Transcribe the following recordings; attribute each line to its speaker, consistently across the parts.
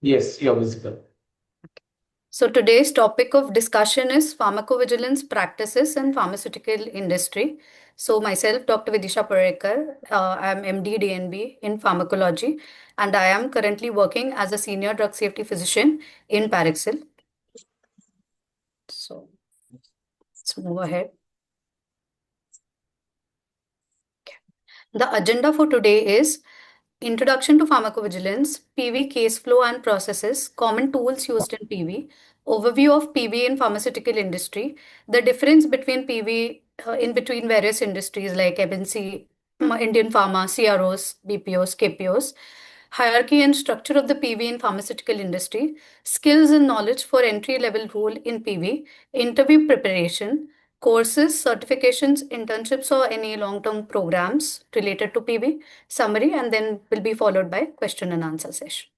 Speaker 1: Yes, you're visible.
Speaker 2: So today's topic of discussion is pharmacovigilance practices in pharmaceutical industry. So myself, Dr. Vidisha Parekar, I am MD DNB in pharmacology, and I am currently working as a senior drug safety physician in Parexel. So let's move ahead. The agenda for today is Introduction to Pharmacovigilance, PV case flow and processes, common tools used in PV, overview of PV in pharmaceutical industry, the difference between PV in between various industries like MNC, Indian Pharma, CROs, BPOs, KPOs, hierarchy and structure of the PV in pharmaceutical industry, skills and knowledge for entry level role in PV, interview preparation, courses, certifications, internships, or any long-term programs related to PV, summary, and then will be followed by question and answer session.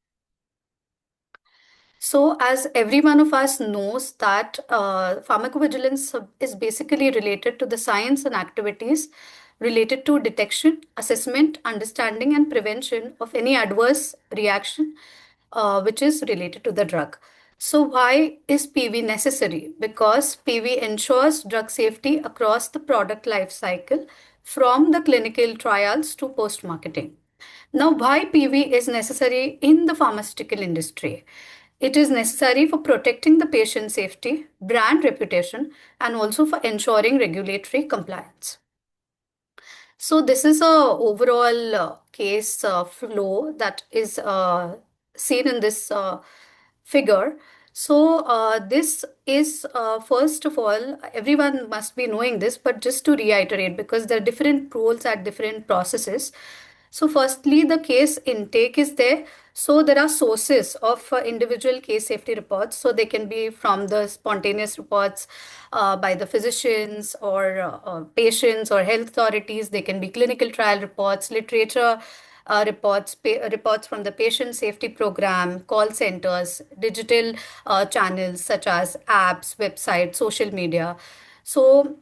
Speaker 2: So, as every one of us knows that pharmacovigilance is basically related to the science and activities related to detection, assessment, understanding, and prevention of any adverse reaction which is related to the drug. So, why is PV necessary? Because PV ensures drug safety across the product life cycle from the clinical trials to post marketing. Now, why PV is necessary in the pharmaceutical industry? It is necessary for protecting the patient safety, brand reputation, and also for ensuring regulatory compliance. So this is a overall case flow that is seen in this figure. So this is first of all, everyone must be knowing this, but just to reiterate, because there are different roles at different processes. So firstly, the case intake is there. So there are sources of individual case safety reports. So they can be from the spontaneous reports by the physicians or patients or health authorities. They can be clinical trial reports, literature reports from the patient safety program, call centers, digital channels such as apps, websites, social media. So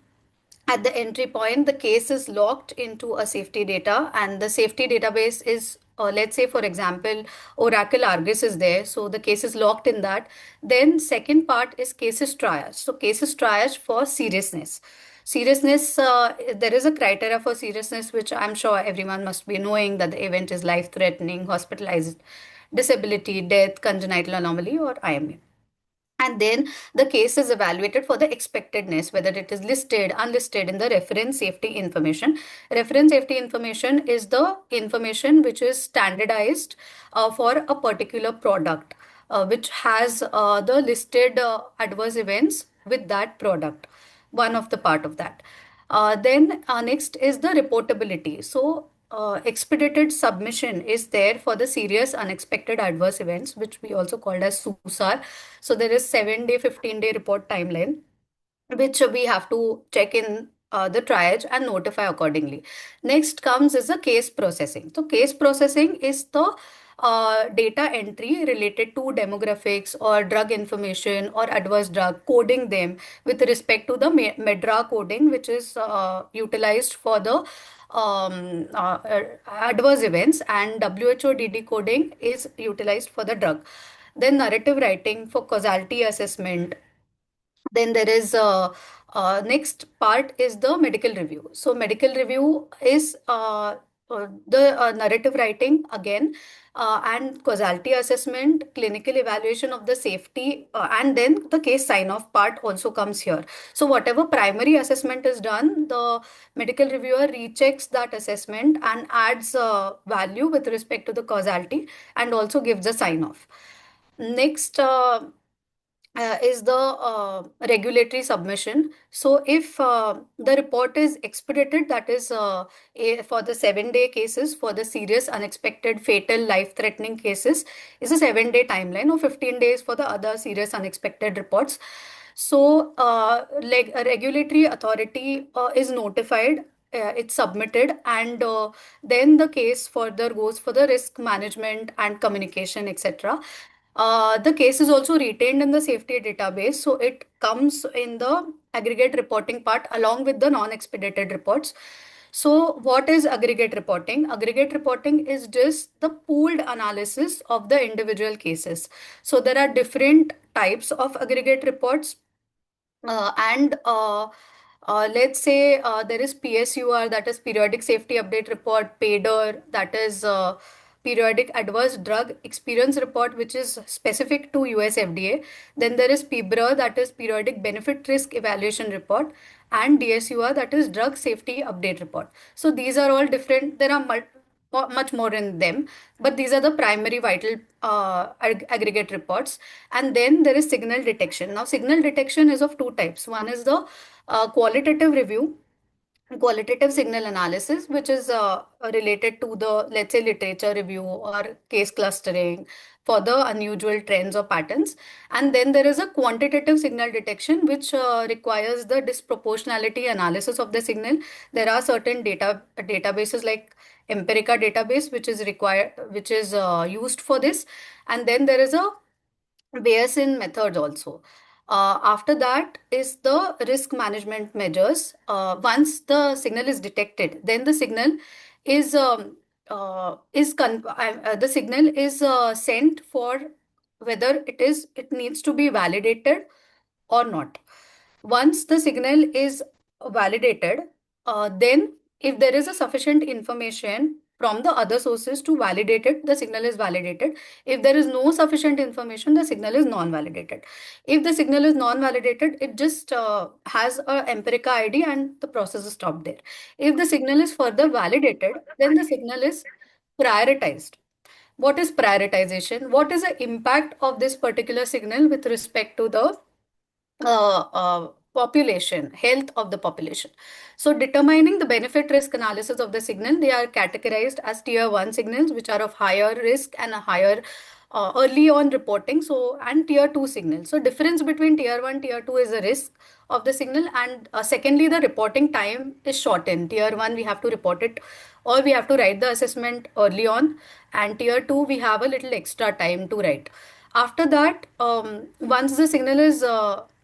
Speaker 2: at the entry point, the case is locked into a safety data, and the safety database is, let's say, for example, Oracle Argus is there. So the case is locked in that. Then second part is cases triage. So cases triage for seriousness. Seriousness, there is a criteria for seriousness, which I'm sure everyone must be knowing that the event is life-threatening, hospitalized, disability, death, congenital anomaly, or IMA. And then the case is evaluated for the expectedness, whether it is listed, unlisted in the reference safety information. Reference safety information is the information which is standardized for a particular product, which has the listed adverse events with that product, one of the part of that. Then next is the reportability. So expedited submission is there for the serious unexpected adverse events, which we also called as SUSAR. So there is 7-day, 15-day report timeline, which we have to check in the triage and notify accordingly. Next comes is the case processing. So case processing is the data entry related to demographics or drug information or adverse drug, coding them with respect to the MEDRA coding, which is utilized for the adverse events, and WHO DD coding is utilized for the drug. Then narrative writing for causality assessment. Then there is next part is the medical review. So medical review is the narrative writing again, and causality assessment, clinical evaluation of the safety, and then the case sign off part also comes here. So whatever primary assessment is done, the medical reviewer rechecks that assessment and adds value with respect to the causality and also gives a sign off. Next is the regulatory submission. So if the report is expedited, that is for the 7-day cases, for the serious, unexpected, fatal, life-threatening cases, is a 7-day timeline, or 15 days for the other serious, unexpected reports. So like a regulatory authority is notified, it's submitted, and then the case further goes for the risk management and communication, etc. The case is also retained in the safety database, so it comes in the aggregate reporting part along with the non-expedited reports. So, what is aggregate reporting? Aggregate reporting is just the pooled analysis of the individual cases. So, there are different types of aggregate reports, and let's say there is PSUR, that is Periodic Safety Update Report, PADER, that is Periodic Adverse Drug Experience Report, which is specific to US FDA. Then there is PBRA, that is Periodic Benefit Risk Evaluation Report, and DSUR, that is Drug Safety Update Report. So these are all different. There are much more in them, but these are the primary vital aggregate reports. And then there is signal detection. Now, signal detection is of two types. One is the qualitative review, qualitative signal analysis, which is related to the, let's say, literature review or case clustering for the unusual trends or patterns. And then there is a quantitative signal detection, which requires the disproportionality analysis of the signal. There are certain databases like Empirica database, which is required, which is used for this. And then there is a Bayesian methods also. After that is the risk management measures. Once the signal is detected, then the signal is sent for whether it needs to be validated or not. Once the signal is validated, then if there is a sufficient information from the other sources to validate it, the signal is validated. If there is no sufficient information, the signal is non-validated. If the signal is non-validated, it just has a Empirica ID and the process is stopped there. If the signal is further validated, then the signal is prioritized. What is prioritization? What is the impact of this particular signal with respect to the population, health of the population? So determining the benefit risk analysis of the signal, they are categorized as tier 1 signals, which are of higher risk and a higher early on reporting. So, and tier 2 signals. So difference between tier 1, tier 2 is the risk of the signal, and secondly, the reporting time is shortened. Tier 1, we have to report it, or we have to write the assessment early on, and tier 2, we have a little extra time to write. After that, once the signal is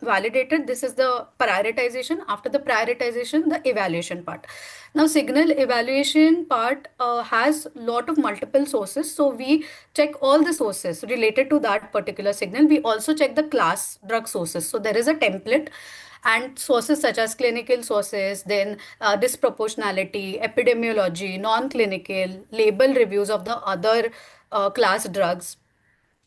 Speaker 2: validated, this is the prioritization. After the prioritization, the evaluation part. Now, signal evaluation part has lot of multiple sources. So we check all the sources related to that particular signal. We also check the class drug sources. So there is a template and sources such as clinical sources, then disproportionality, epidemiology, non-clinical, label reviews of the other class drugs.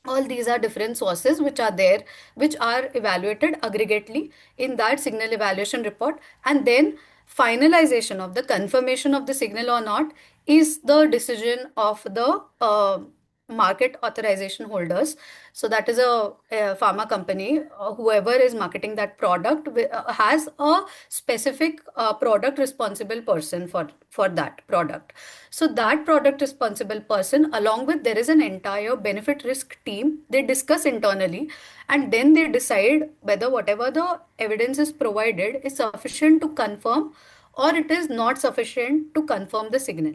Speaker 2: All these are different sources which are there, which are evaluated aggregately in that signal evaluation report. And then finalization of the confirmation of the signal or not is the decision of the market authorization holders. So that is a pharma company, whoever is marketing that product has a specific product responsible person for that product. So that product responsible person, along with, there is an entire benefit risk team, they discuss internally, and then they decide whether whatever the evidence is provided is sufficient to confirm or it is not sufficient to confirm the signal.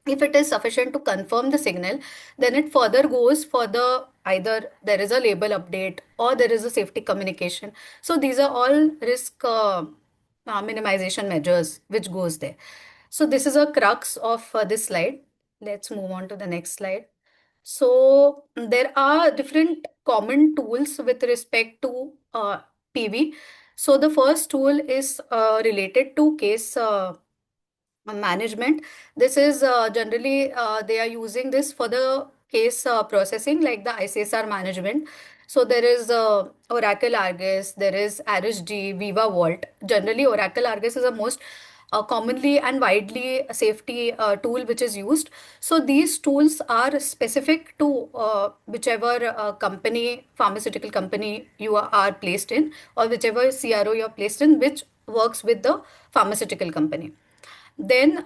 Speaker 2: If it is sufficient to confirm the signal, then it further goes for the, either there is a label update or there is a safety communication. So these are all risk minimization measures which goes there. So this is a crux of this slide. Let's move on to the next slide. So there are different common tools with respect to PV. So the first tool is related to case management. This is generally they are using this for the case processing, like the ICSR management. So there is Oracle Argus, there is RSG, Viva Vault. Generally, Oracle Argus is the most commonly and widely safety tool which is used. So these tools are specific to whichever company, pharmaceutical company you are placed in, or whichever CRO you are placed in, which works with the pharmaceutical company. Then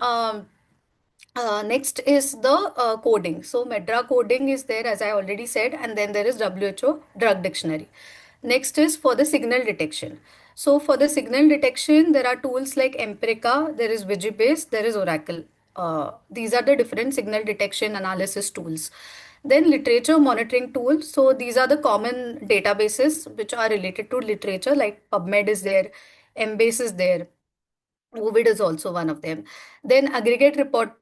Speaker 2: next is the coding. So Medra coding is there, as I already said, and then there is WHO drug dictionary. Next is for the signal detection. So for the signal detection, there are tools like Empirica, there is Vigibase, there is Oracle. These are the different signal detection analysis tools. Then literature monitoring tools. So these are the common databases which are related to literature, like PubMed is there, Embase is there. Ovid is also one of them. Then aggregate report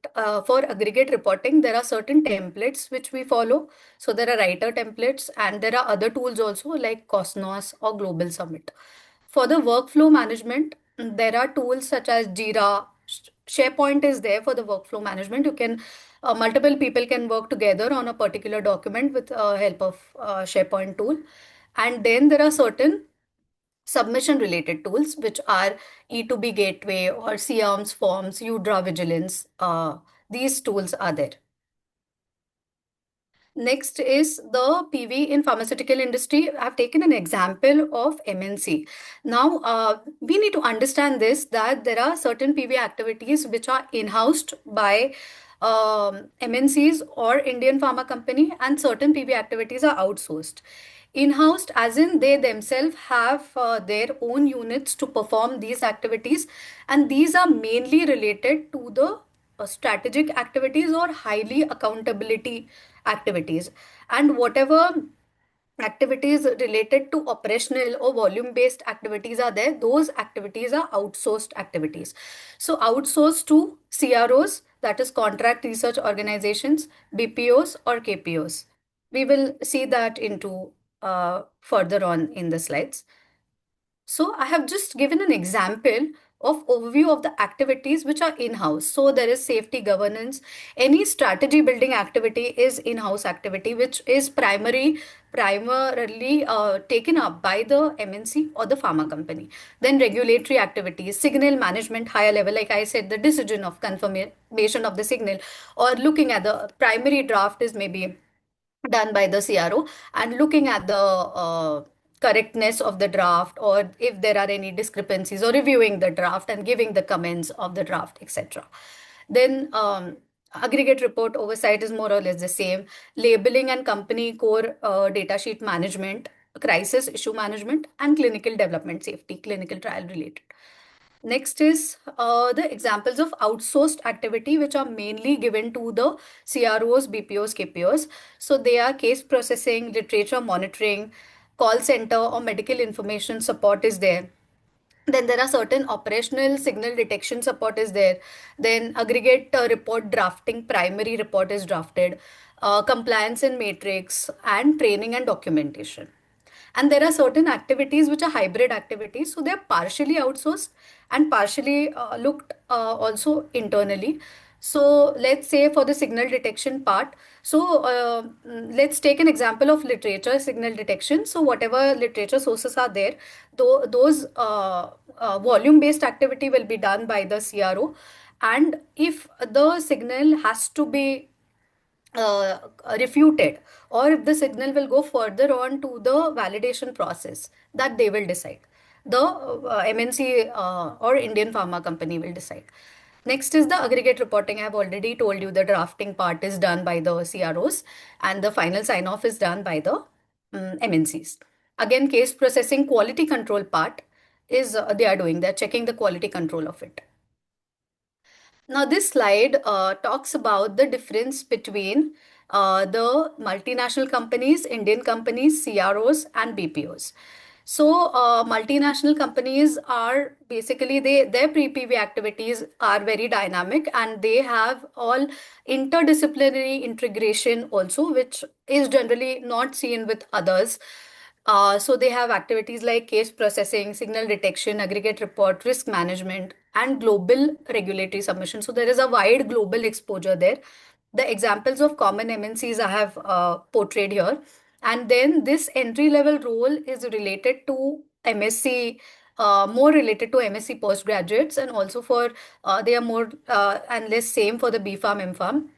Speaker 2: for aggregate reporting, there are certain templates which we follow. So there are writer templates, and there are other tools also like Cosmos or Global Summit. For the workflow management, there are tools such as Jira. SharePoint is there for the workflow management. You can multiple people can work together on a particular document with help of SharePoint tool. And then there are certain submission related tools which are E2B gateway or CARMS forms, UDRA vigilance. These tools are there. Next is the PV in pharmaceutical industry. I've taken an example of MNC. Now, we need to understand this, that there are certain PV activities which are in-housed by MNCs or Indian pharma company, and certain PV activities are outsourced. In-housed, as in they themselves have their own units to perform these activities, and these are mainly related to the strategic activities or highly accountability activities. And whatever activities related to operational or volume based activities are there, those activities are outsourced activities. So outsourced to CROs, that is contract research organizations, BPOs or KPOs. We will see that into further on in the slides. So I have just given an example of overview of the activities which are in-house. So there is safety governance. Any strategy building activity is in-house activity, which is primarily taken up by the MNC or the pharma company. Then regulatory activities, signal management, higher level, like I said, the decision of confirmation of the signal, or looking at the primary draft is maybe done by the CRO, and looking at the correctness of the draft, or if there are any discrepancies, or reviewing the draft and giving the comments of the draft, etc. Then aggregate report oversight is more or less the same. Labeling and company core data sheet management, crisis issue management, and clinical development safety, clinical trial related. Next is the examples of outsourced activity, which are mainly given to the CROs, BPOs, KPOs. So they are case processing, literature monitoring, call center or medical information support is there. Then there are certain operational signal detection support is there. Then aggregate report drafting, primary report is drafted, compliance and matrix, and training and documentation. And there are certain activities which are hybrid activities, so they're partially outsourced and partially looked also internally. So let's say for the signal detection part, so let's take an example of literature signal detection. So whatever literature sources are there, those volume based activity will be done by the CRO. And if the signal has to be uh, refuted, or if the signal will go further on to the validation process, that they will decide. The MNC or Indian pharma company will decide. Next is the aggregate reporting. I have already told you the drafting part is done by the CROs, and the final sign off is done by the MNCs. Again, case processing quality control part is they are doing, they're checking the quality control of it. Now, this slide talks about the difference between the multinational companies, Indian companies, CROs, and BPOs. So, multinational companies are basically their pre-PV activities are very dynamic, and they have all interdisciplinary integration also, which is generally not seen with others. So they have activities like case processing, signal detection, aggregate report, risk management, and global regulatory submission. So there is a wide global exposure there. The examples of common MNCs I have portrayed here. And then this entry level role is related to MSc, more related to MSc postgraduates, and also for they are more and less same for the BPharm, MPharm.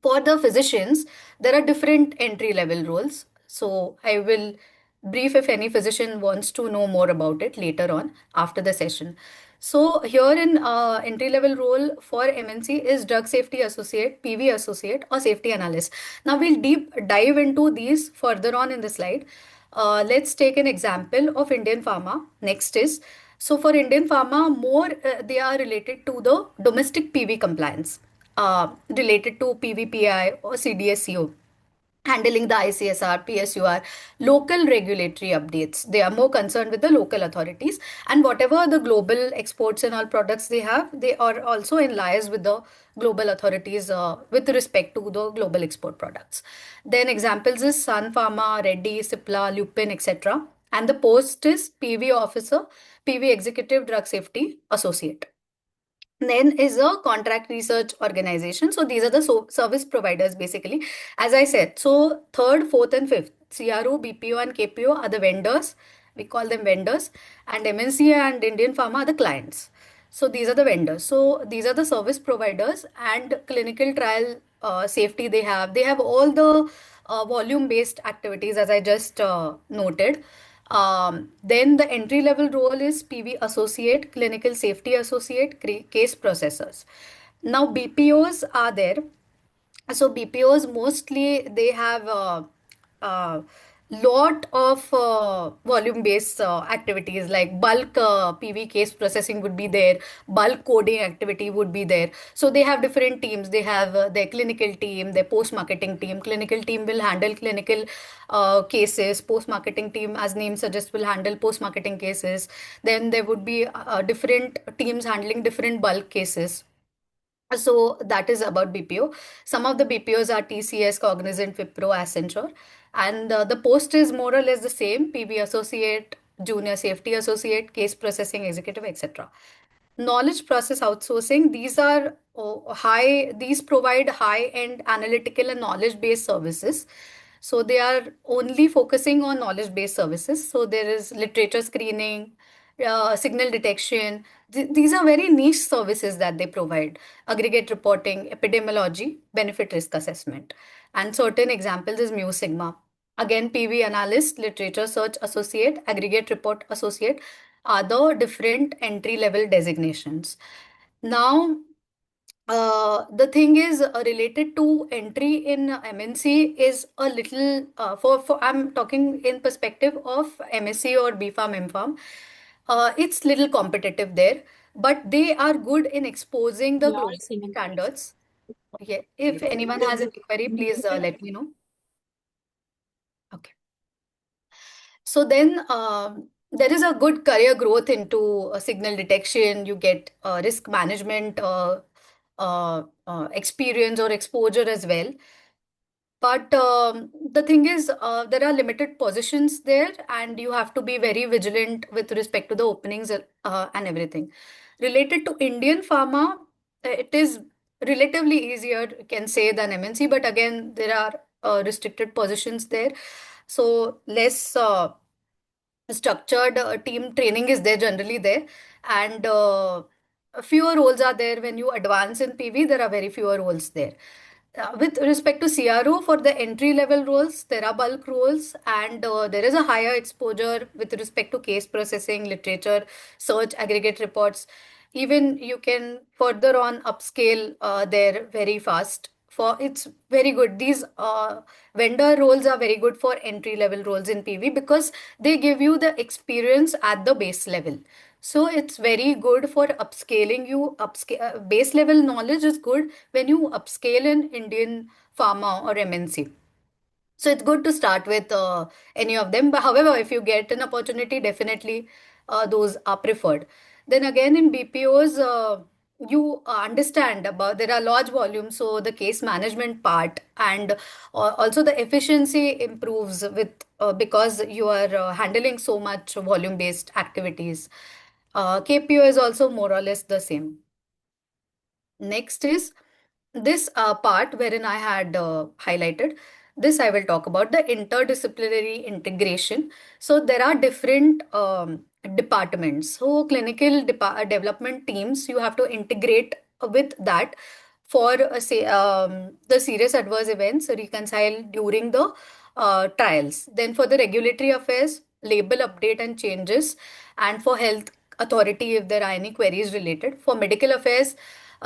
Speaker 2: For the physicians, there are different entry level roles. So I will brief if any physician wants to know more about it later on after the session. So here in entry level role for MNC is drug safety associate, PV associate, or safety analyst. Now we'll deep dive into these further on in the slide. Let's take an example of Indian pharma. Next is, so for Indian pharma, more they are related to the domestic PV compliance, related to PVPI or CDSCO. handling the ICSR, PSUR, local regulatory updates. They are more concerned with the local authorities, and whatever the global exports and all products they have, they are also in liaise with the global authorities with respect to the global export products. Then examples is Sun Pharma, Reddy, Cipla, Lupin, etc. And the post is PV officer, PV executive drug safety associate. Then is a contract research organization. So these are the service providers basically. As I said, so third, fourth, and fifth, CRO, BPO, and KPO are the vendors. We call them vendors, and MNC and Indian Pharma are the clients. So these are the vendors. So these are the service providers and clinical trial safety they have. They have all the volume-based activities as I just noted. Then the entry level role is PV associate, clinical safety associate, case processors. Now BPOs are there. So BPOs mostly they have a lot of volume based activities like bulk PV case processing would be there, bulk coding activity would be there. So they have different teams. They have their clinical team, their post marketing team. Clinical team will handle clinical cases. Post marketing team, as name suggests, will handle post marketing cases. Then there would be different teams handling different bulk cases. So that is about BPO. Some of the BPOs are TCS, Cognizant, Wipro, Accenture, and the post is more or less the same: PB associate, junior safety associate, case processing executive, etc. Knowledge process outsourcing. These are high. These provide high-end analytical and knowledge-based services. So they are only focusing on knowledge-based services. So there is literature screening, signal detection. These are very niche services that they provide. Aggregate reporting, epidemiology, benefit risk assessment. And certain examples is Mu Sigma. Again, PV analyst, literature search associate, aggregate report associate are the different entry level designations. Now, the thing is related to entry in MNC is a little for I'm talking in perspective of MSc or BPharm MPharm. It's little competitive there, but they are good in exposing the
Speaker 1: Yeah,
Speaker 2: global
Speaker 1: it's in
Speaker 2: standards. Yeah. If anyone has a query, please let me know. Okay. So then there is a good career growth into signal detection. You get risk management experience or exposure as well. But the thing is, there are limited positions there, and you have to be very vigilant with respect to the openings and everything. Related to Indian pharma, it is relatively easier, you can say, than MNC, but again, there are restricted positions there. So less structured team training is there generally there, and fewer roles are there. When you advance in PV, there are very fewer roles there. With respect to CRO, for the entry level roles, there are bulk roles, and there is a higher exposure with respect to case processing, literature, search, aggregate reports. Even you can further on upscale there very fast. For it's very good. These vendor roles are very good for entry level roles in PV because they give you the experience at the base level. So it's very good for upscaling you. Base level knowledge is good when you upscale in Indian pharma or MNC. So it's good to start with any of them. But however, if you get an opportunity, definitely those are preferred. Then again, in BPOs, you understand about there are large volumes, so the case management part and also the efficiency improves with because you are handling so much volume-based activities. KPO is also more or less the same. Next is this part wherein I had highlighted. This I will talk about the interdisciplinary integration. So there are different departments. So clinical development teams, you have to integrate with that for say the serious adverse events reconcile during the trials. Then for the regulatory affairs, label update and changes, and for health authority if there are any queries related. For medical affairs,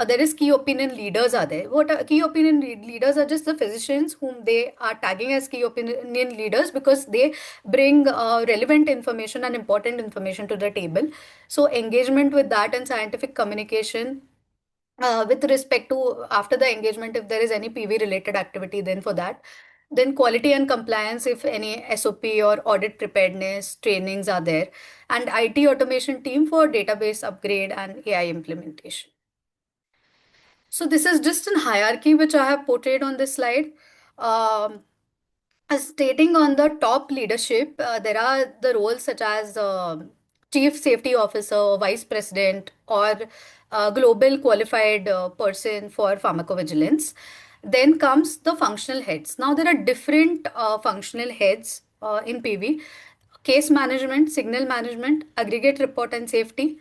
Speaker 2: there is key opinion leaders are there. What are key opinion leaders are just the physicians whom they are tagging as key opinion leaders because they bring relevant information and important information to the table. So engagement with that and scientific communication with respect to after the engagement, if there is any PV related activity, then for that. Then quality and compliance, if any SOP or audit preparedness trainings are there, and IT automation team for database upgrade and AI implementation. So this is just a hierarchy which I have portrayed on this slide. Um, as stating on the top leadership, there are the roles such as Chief Safety Officer, Vice President, or Global Qualified Person for Pharmacovigilance. Then comes the functional heads. Now, there are different functional heads in PV: case management, signal management, aggregate report and safety,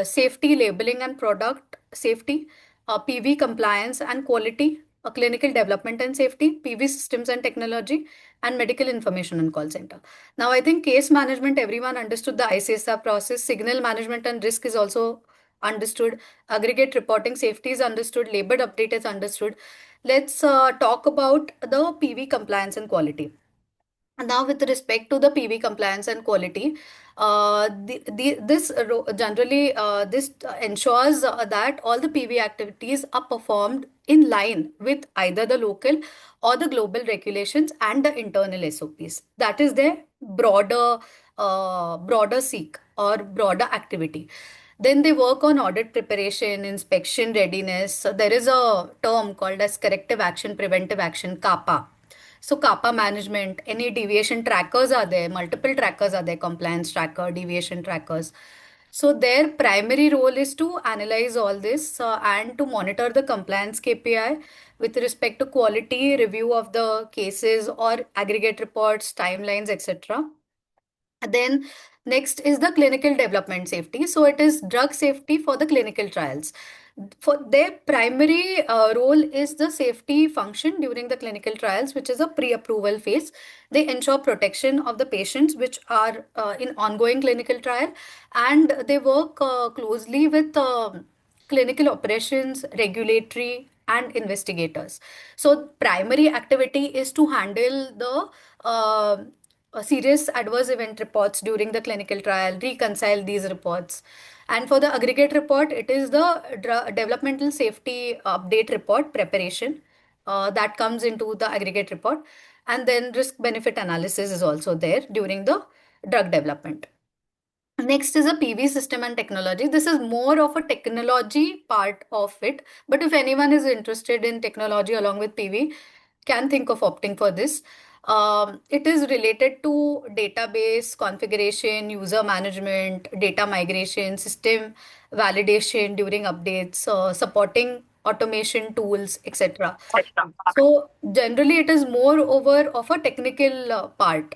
Speaker 2: safety labeling and product safety, PV compliance and quality, clinical development and safety, PV systems and technology, and medical information and call center. Now, I think case management, everyone understood the ICSR process. Signal management and risk is also understood. Aggregate reporting safety is understood. Labeled update is understood. Let's talk about the PV compliance and quality. Now, with respect to the PV compliance and quality, generally this ensures that all the PV activities are performed in line with either the local or the global regulations and the internal SOPs. That is their broader seek or broader activity. Then they work on audit preparation, inspection readiness. So there is a term called as corrective action, preventive action, CAPA. So CAPA management, any deviation trackers are there, multiple trackers are there, compliance tracker, deviation trackers. So their primary role is to analyze all this and to monitor the compliance KPI with respect to quality, review of the cases or aggregate reports, timelines, etc. Then next is the clinical development safety. So it is drug safety for the clinical trials. For their primary role is the safety function during the clinical trials, which is a pre-approval phase. They ensure protection of the patients which are in ongoing clinical trial, and they work closely with clinical operations, regulatory, and investigators. So primary activity is to handle the serious adverse event reports during the clinical trial, reconcile these reports. And for the aggregate report, it is the developmental safety update report preparation that comes into the aggregate report. And then risk benefit analysis is also there during the drug development. Next is a PV system and technology. This is more of a technology part of it. But if anyone is interested in technology along with PV, can think of opting for this. It is related to database configuration, user management, data migration, system validation during updates, supporting automation tools, etc. So generally, it is more over of a technical part.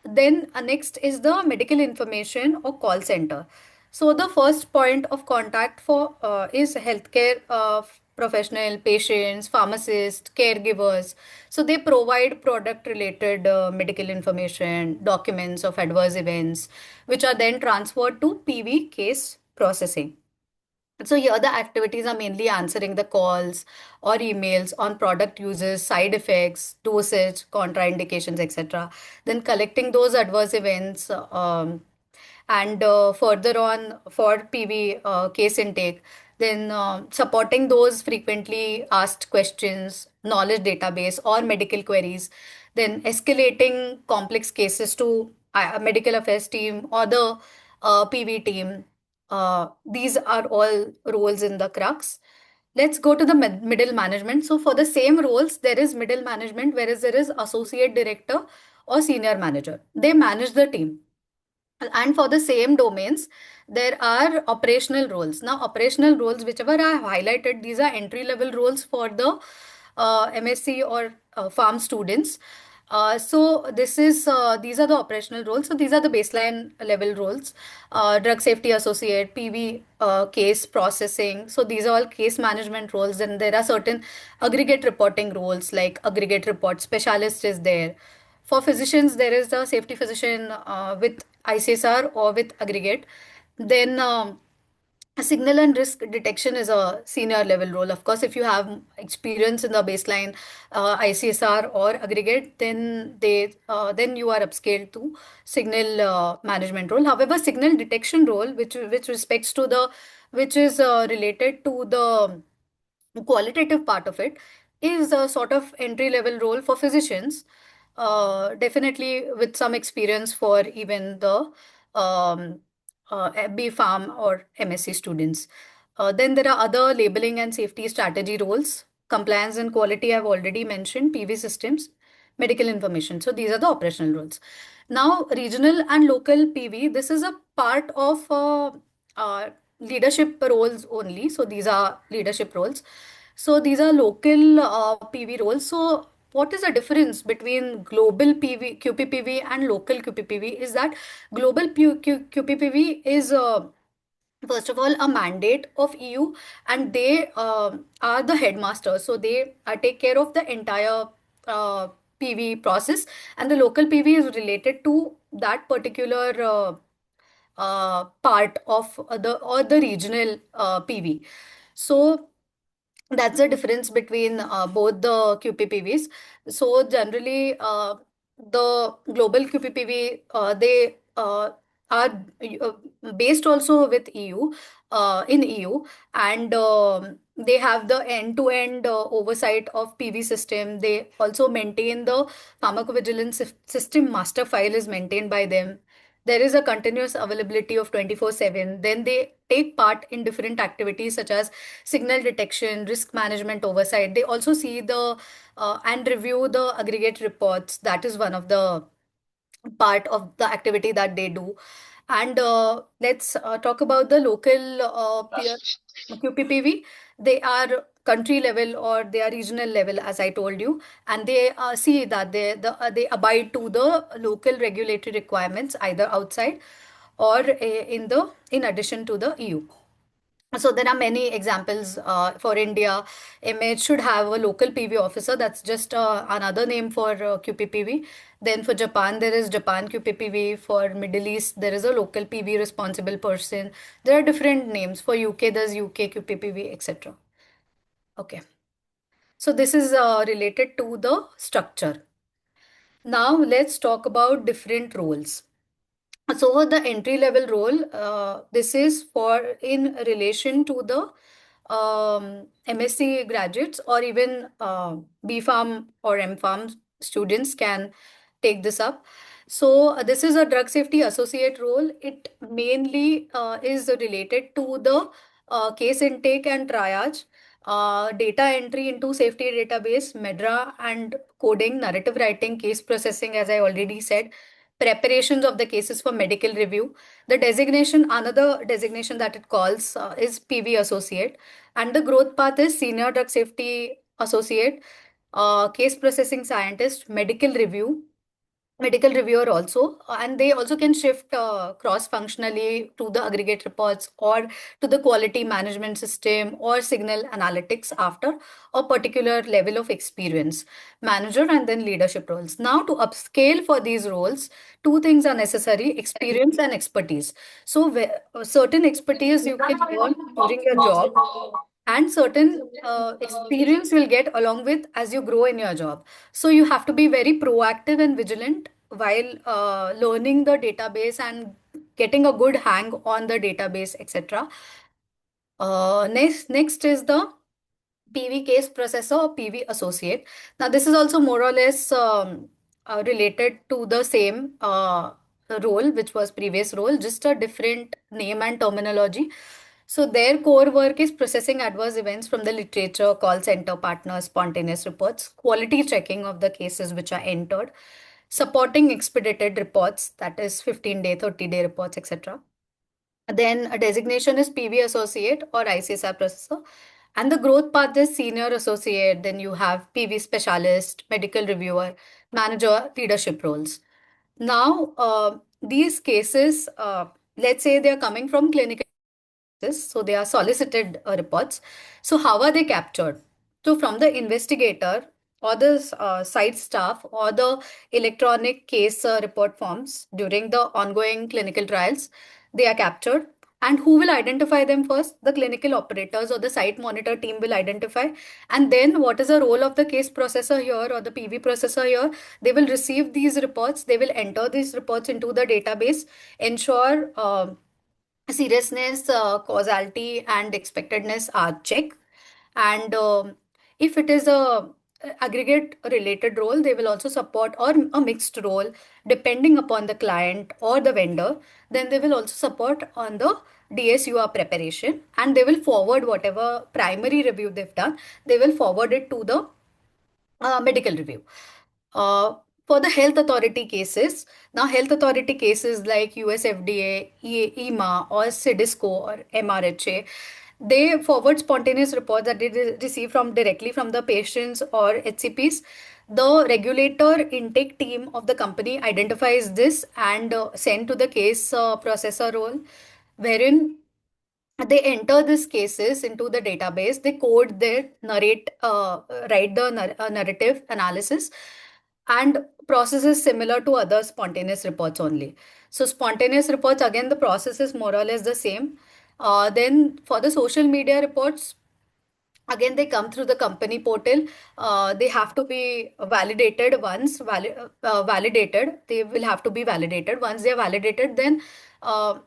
Speaker 2: Then next is the medical information or call center. So the first point of contact for is healthcare professional, patients, pharmacists, caregivers. So they provide product related medical information, documents of adverse events, which are then transferred to PV case processing. So here the activities are mainly answering the calls or emails on product uses, side effects, dosage, contraindications, etc. Then collecting those adverse events and further on for PV case intake. Then supporting those frequently asked questions, knowledge database or medical queries. Then escalating complex cases to a medical affairs team or the PV team. These are all roles in the crux. Let's go to the middle management. So for the same roles, there is middle management, whereas there is associate director or senior manager. They manage the team. And for the same domains, there are operational roles. Now, operational roles, whichever I have highlighted, these are entry level roles for the MSc or farm students. So these are the operational roles. So these are the baseline level roles. Drug safety associate, PV case processing. So these are all case management roles. And there are certain aggregate reporting roles like aggregate report specialist is there. For physicians, there is the safety physician with ICSR or with aggregate. Then signal and risk detection is a senior level role. Of course, if you have experience in the baseline ICSR or aggregate, then you are upscaled to signal management role. However, signal detection role, which respects to the which is related to the qualitative part of it, is a sort of entry level role for physicians, definitely with some experience for even the um, B Farm or MSc students. Then there are other labeling and safety strategy roles. Compliance and quality I've already mentioned, PV systems, medical information. So these are the operational roles. Now, regional and local PV, this is a part of leadership roles only. So these are leadership roles. So these are local PV roles. So what is the difference between global PV, QPPV and local QPPV is that global QPPV is first of all a mandate of EU, and they are the headmasters. So they take care of the entire PV process, and the local PV is related to that particular part of the regional PV. So that's the difference between both the QPPVs. So generally, the global QPPV they are based also with EU in EU, and they have the end-to-end oversight of PV system. They also maintain the pharmacovigilance system master file is maintained by them. There is a continuous availability of 24/7. Then they take part in different activities such as signal detection, risk management oversight. They also see the and review the aggregate reports. That is one of the part of the activity that they do. And let's talk about the local QPPV. They are country level or they are regional level, as I told you, and they see that they abide to the local regulatory requirements either outside or in addition to the EU. So there are many examples for India. MH should have a local PV officer. That's just another name for QPPV. Then for Japan, there is Japan QPPV. For Middle East, there is a local PV responsible person. There are different names. For UK, there's UK QPPV, etc. Okay. So this is related to the structure. Now let's talk about different roles. So the entry level role, this is for in relation to the MSc graduates or even B Farm or M Farm students can take this up. So this is a drug safety associate role. It mainly is related to the case intake and triage, data entry into safety database, MEDRA, and coding, narrative writing, case processing, as I already said, preparations of the cases for medical review. The designation, another designation that it calls is PV associate, and the growth path is senior drug safety associate, case processing scientist, medical reviewer also, and they also can shift cross functionally to the aggregate reports or to the quality management system or signal analytics after a particular level of experience, manager and then leadership roles. Now to upscale for these roles, two things are necessary: experience and expertise. So certain expertise you can learn during your job, and certain experience you'll get along with as you grow in your job. So you have to be very proactive and vigilant while learning the database and getting a good hang on the database, etc. Next is the PV case processor or PV associate. Now, this is also more or less related to the same role, which was previous role, just a different name and terminology. So their core work is processing adverse events from the literature, call center partners, spontaneous reports, quality checking of the cases which are entered, supporting expedited reports, that is 15-day, 30-day reports, etc. Then a designation is PV associate or ICSR processor. And the growth path is senior associate. Then you have PV specialist, medical reviewer, manager, leadership roles. Now, these cases, let's say they are coming from clinical this. So they are solicited reports. So how are they captured? So from the investigator or the site staff or the electronic case report forms during the ongoing clinical trials, they are captured. And who will identify them first? The clinical operators or the site monitor team will identify. And then what is the role of the case processor here or the PV processor here? They will receive these reports. They will enter these reports into the database, ensure seriousness, causality, and expectedness are checked. And If it is a aggregate related role, they will also support, or a mixed role, depending upon the client or the vendor. Then they will also support on the DSUR preparation, and they will forward whatever primary review they've done, they will forward it to the medical review. Uh, for the health authority cases, now health authority cases like US FDA, EMA, or CDSCO or MRHA, they forward spontaneous reports that they receive from directly from the patients or HCPs. The regulator intake team of the company identifies this and send to the case processor role, wherein they enter these cases into the database, they code their write the narrative analysis, and processes similar to other spontaneous reports only. So spontaneous reports, again, the process is more or less the same. Then for the social media reports, again, they come through the company portal. They have to be validated once, validated. They will have to be validated. Once they are validated, then uh,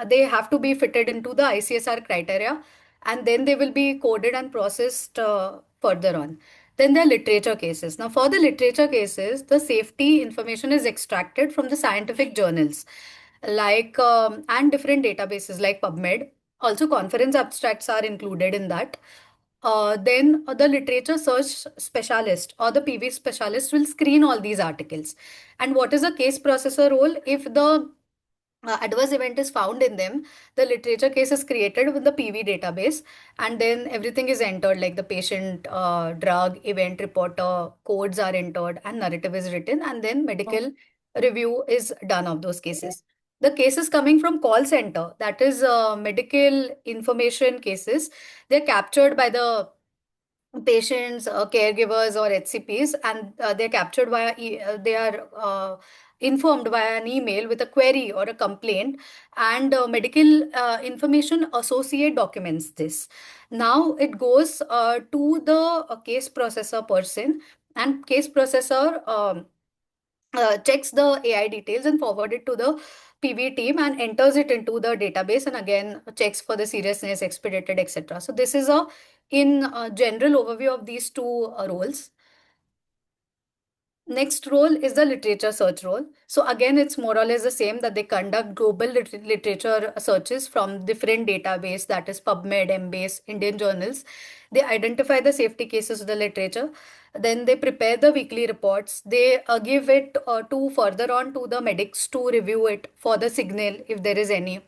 Speaker 2: they have to be fitted into the ICSR criteria, and then they will be coded and processed further on. Then there are literature cases. Now, for the literature cases, the safety information is extracted from the scientific journals, like and different databases like PubMed. Also, conference abstracts are included in that. Then the literature search specialist or the PV specialist will screen all these articles. And what is a case processor role? If the adverse event is found in them, the literature case is created with the PV database, and then everything is entered, like the patient, drug, event reporter, codes are entered, and narrative is written, and then medical review is done of those cases. The cases coming from call center, that is medical information cases, they're captured by the patients, caregivers, or HCPs, and they're captured they are informed via an email with a query or a complaint, and medical information associate documents this. Now it goes to the case processor person, and case processor checks the AI details and forward it to the PV team and enters it into the database, and again checks for the seriousness, expedited, etc. So this is a in general overview of these two roles. Next role is the literature search role. So again, it's more or less the same, that they conduct global literature searches from different database, that is PubMed, Embase, Indian journals. They identify the safety cases of the literature. Then they prepare the weekly reports. They give it to further on to the medics to review it for the signal if there is any.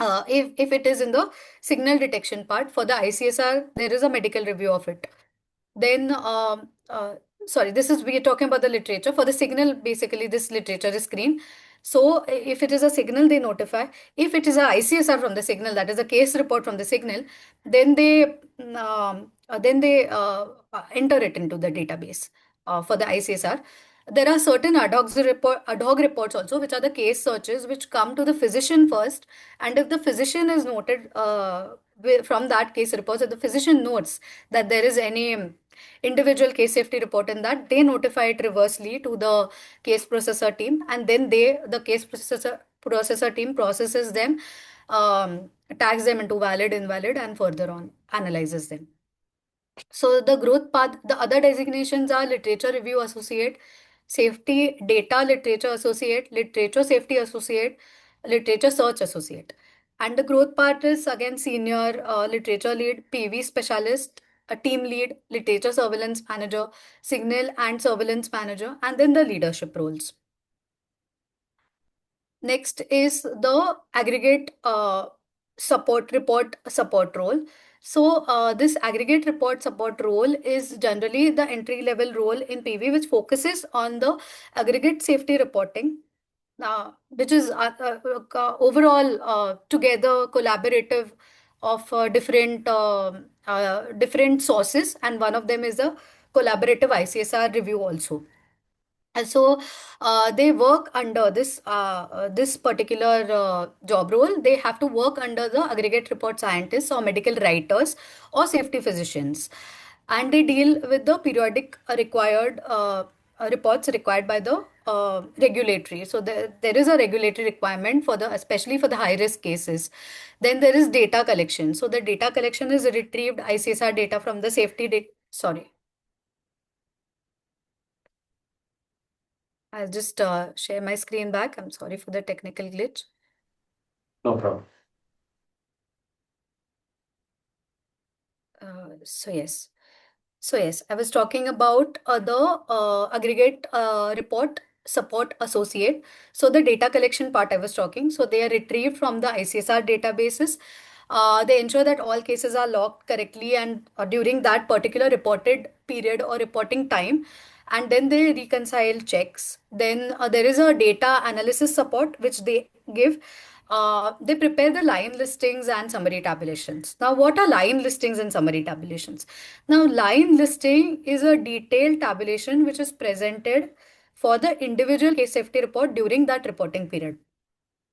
Speaker 2: If it is in the signal detection part, for the ICSR, there is a medical review of it. Then, sorry, this is, we are talking about the literature. For the signal, basically, this literature is screened. So, if it is a signal, they notify. If it is a ICSR from the signal, that is a case report from the signal, then they enter it into the database for the ICSR. There are certain ad hoc reports also, which are the case searches, which come to the physician first. And if the physician is noted from that case report, if the physician notes that there is any individual case safety report in that, they notify it reversely to the case processor team, and then the case processor team processes them, tags them into valid, invalid, and further on analyzes them. So the growth path, the other designations are literature review associate, safety data literature associate, literature safety associate, literature search associate. And the growth part is again senior literature lead, PV specialist, a team lead, literature surveillance manager, signal and surveillance manager, and then the leadership roles. Next is the aggregate support role. So this aggregate report support role is generally the entry level role in PV, which focuses on the aggregate safety reporting, which is overall together collaborative of different sources, and one of them is a collaborative ICSR review also. And so they work under this particular job role. They have to work under the aggregate report scientists or medical writers or safety physicians, and they deal with the periodic required reports required by the regulatory. So there is a regulatory requirement for the, especially for the high risk cases. Then there is data collection. So the data collection is retrieved ICSR data from the safety Sorry, I'll just share my screen back. I'm sorry for the technical glitch.
Speaker 1: No problem.
Speaker 2: So yes. So yes, I was talking about the aggregate report support associate. So the data collection part I was talking. So they are retrieved from the ICSR databases. They ensure that all cases are logged correctly and during that particular reported period or reporting time. And then they reconcile checks. Then there is a data analysis support which they give. They prepare the line listings and summary tabulations. Now, what are line listings and summary tabulations? Now, line listing is a detailed tabulation which is presented for the individual case safety report during that reporting period.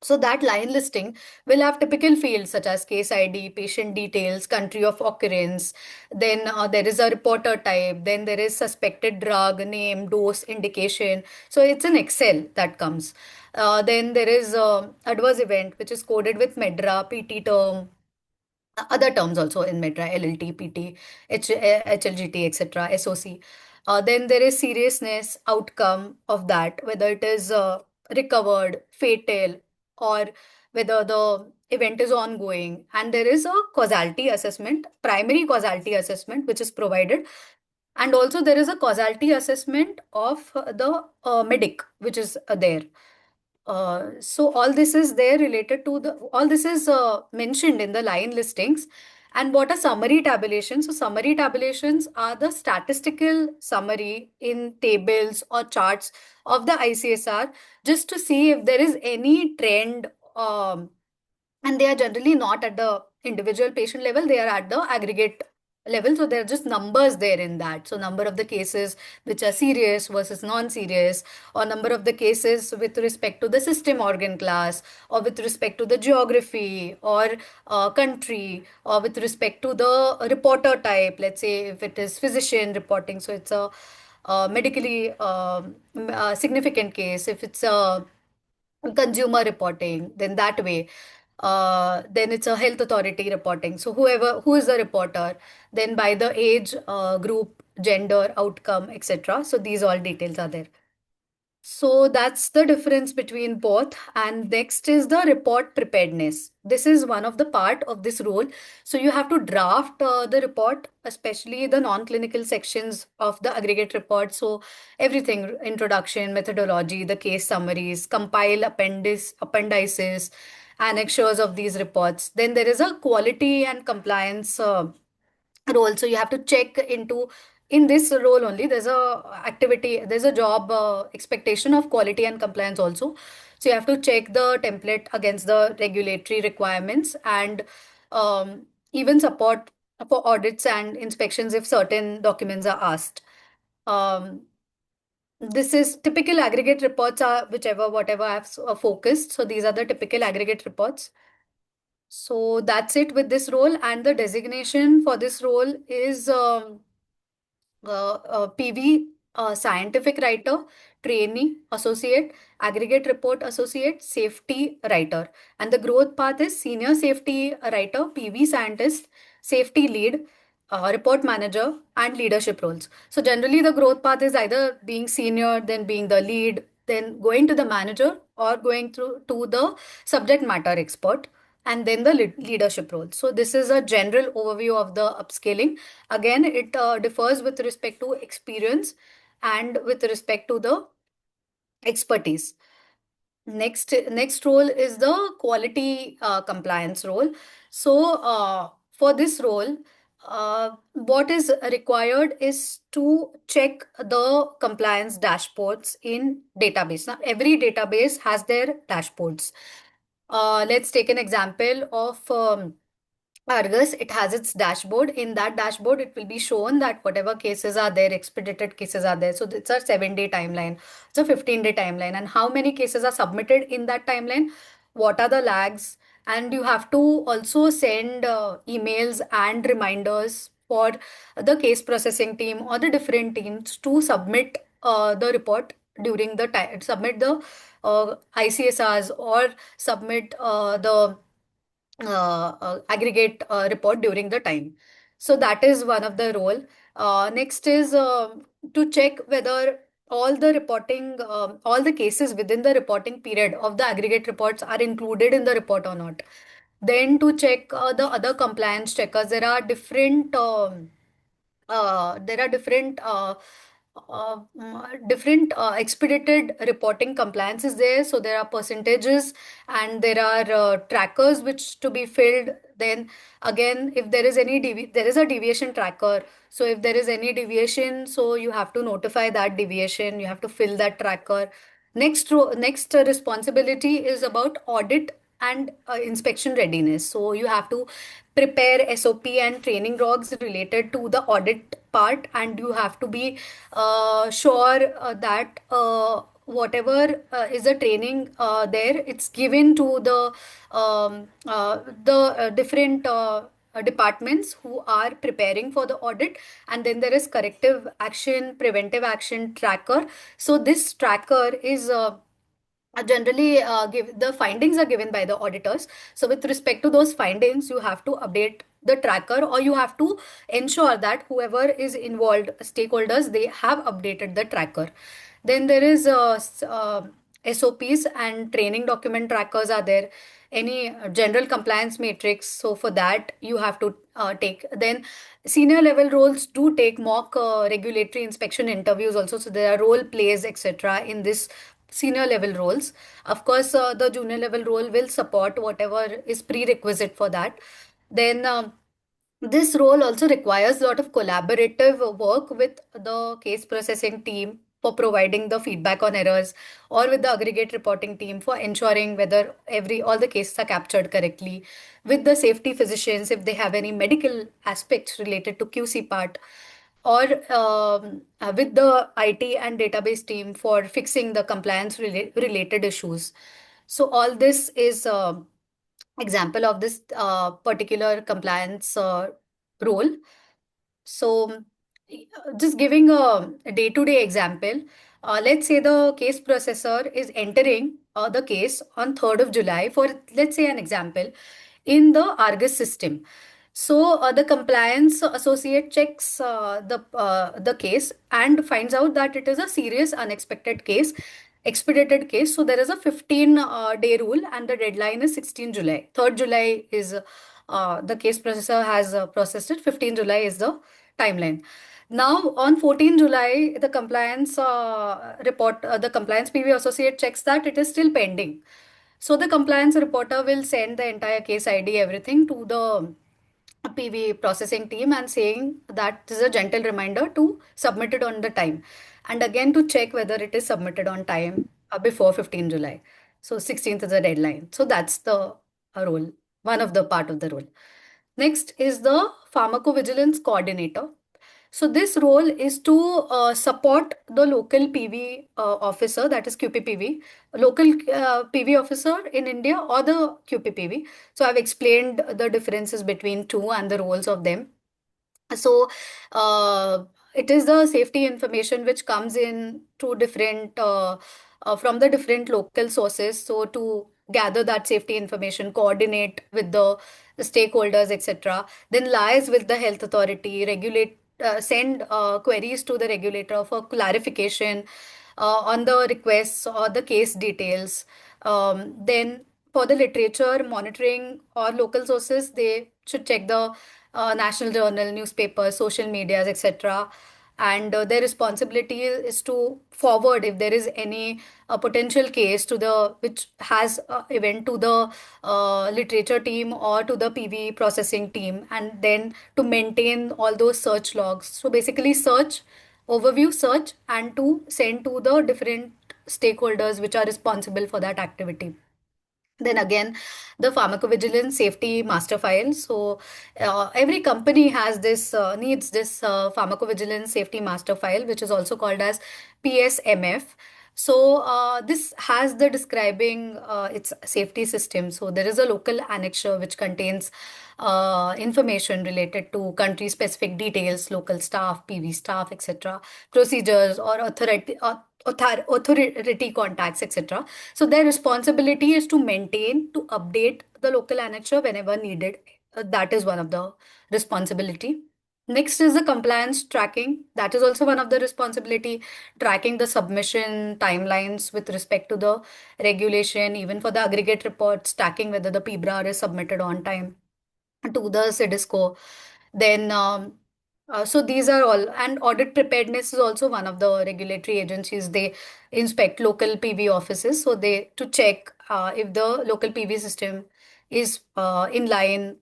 Speaker 2: So that line listing will have typical fields such as case ID, patient details, country of occurrence. Then there is a reporter type. Then there is suspected drug, name, dose, indication. So it's an Excel that comes. Then there is adverse event, which is coded with MEDRA, PT term, other terms also in MEDRA, LLT, PT, HLGT, etc., SOC. Then there is seriousness outcome of that, whether it is recovered, fatal, or whether the event is ongoing. And there is a causality assessment, primary causality assessment, which is provided. And also there is a causality assessment of the medic, which is there. So all this is there related to the all this is mentioned in the line listings. And what are summary tabulations? So summary tabulations are the statistical summary in tables or charts of the ICSR just to see if there is any trend, and they are generally not at the individual patient level, they are at the aggregate level. So there are just numbers there in that. So number of the cases which are serious versus non-serious, or number of the cases with respect to the system organ class, or with respect to the geography, or country, or with respect to the reporter type. Let's say if it is physician reporting, so it's a medically significant case. If it's a consumer reporting, then that way. Then it's a health authority reporting. So who is the reporter, then by the age group, gender, outcome, etc. So these all details are there. So that's the difference between both. And next is the report preparedness. This is one of the part of this role. So you have to draft the report, especially the non-clinical sections of the aggregate report. So everything, introduction, methodology, the case summaries, compile appendices, annexures of these reports. Then there is a quality and compliance role. So you have to check into, in this role only there's a activity, there's a job expectation of quality and compliance also. So you have to check the template against the regulatory requirements, and even support for audits and inspections if certain documents are asked. um, this is typical aggregate reports are whichever whatever I've focused. So these are the typical aggregate reports. So that's it with this role, and the designation for this role is PV, scientific writer, trainee associate, aggregate report associate, safety writer. And the growth path is senior safety writer, PV scientist, safety lead, report manager, and leadership roles. So generally, the growth path is either being senior, then being the lead, then going to the manager, or going through to the subject matter expert, and then the leadership role. So this is a general overview of the upscaling. Again, it differs with respect to experience and with respect to the expertise. Next role is the quality compliance role. So for this role, what is required is to check the compliance dashboards in database. Now, every database has their dashboards. Let's take an example of Argus. It has its dashboard. In that dashboard, it will be shown that whatever cases are there, expedited cases are there. So it's a 7-day timeline, it's a 15-day timeline, and how many cases are submitted in that timeline, what are the lags, and you have to also send emails and reminders for the case processing team or the different teams to submit the report during the time, submit the ICSRs, or submit the aggregate report during the time. So that is one of the role. Next is to check whether all the cases within the reporting period of the aggregate reports are included in the report or not. Then to check the other compliance checkers. There are different expedited reporting compliances there. So there are percentages and there are trackers which to be filled. Then again, if there is there is a deviation tracker. So if there is any deviation, so you have to notify that deviation. You have to fill that tracker. Next responsibility is about audit and inspection readiness. So you have to prepare SOP and training logs related to the audit part, and you have to be sure that whatever is the training there, it's given to the different departments who are preparing for the audit. And then there is corrective action, preventive action tracker. So this tracker is generally give the findings are given by the auditors. So with respect to those findings, you have to update the tracker, or you have to ensure that whoever is involved, stakeholders, they have updated the tracker. Then there is SOPs and training document trackers are there. Any general compliance matrix. So for that, you have to take. Then senior level roles do take mock regulatory inspection interviews also. So there are role plays, etc. in this senior level roles. Of course, the junior level role will support whatever is prerequisite for that. Then this role also requires a lot of collaborative work with the case processing team for providing the feedback on errors, or with the aggregate reporting team for ensuring whether every all the cases are captured correctly, with the safety physicians if they have any medical aspects related to QC part, or with the IT and database team for fixing the compliance related issues. So all this is example of this particular compliance role. So, just giving a day-to-day example, let's say the case processor is entering the case on 3rd of July for, let's say, an example, in the Argus system. So, the compliance associate checks the case and finds out that it is a serious, unexpected case, expedited case. So, there is a 15 day rule, and the deadline is 16 July. 3rd July is the case processor has processed it. 15 July is the timeline. Now, on 14 July, the compliance PV associate checks that it is still pending. So the compliance reporter will send the entire case ID, everything to the PV processing team and saying that this is a gentle reminder to submit it on the time. And again to check whether it is submitted on time before 15 July. So 16th is the deadline. So that's the role, one of the part of the role. Next is the pharmacovigilance coordinator. So this role is to support the local PV officer, that is QPPV, local PV officer in India or the QPPV. So I've explained the differences between two and the roles of them. So it is the safety information which comes in to different from the different local sources. So to gather that safety information, coordinate with the stakeholders, etc. Then liaise with the health authority, send queries to the regulator for clarification on the requests or the case details. Then for the literature monitoring or local sources, they should check the national journal, newspapers, social medias, etc. And their responsibility is to forward if there is any potential case to the which has event to the literature team or to the PV processing team, and then to maintain all those search logs. So basically, overview search, and to send to the different stakeholders which are responsible for that activity. Then again, the pharmacovigilance safety master file. So every company has this needs this pharmacovigilance safety master file, which is also called as PSMF. So this has the describing its safety system. So there is a local annexure which contains information related to country specific details, local staff, PV staff, etc., procedures or authority contacts, etc. So their responsibility is to maintain, to update the local annexure whenever needed. That is one of the responsibility. Next is the compliance tracking. That is also one of the responsibility, tracking the submission timelines with respect to the regulation, even for the aggregate reports, tracking whether the PBRAR is submitted on time to the CIDISCO. Then, so these are all, and audit preparedness is also one of the regulatory agencies. They inspect local PV offices, so they to check if the local PV system is in line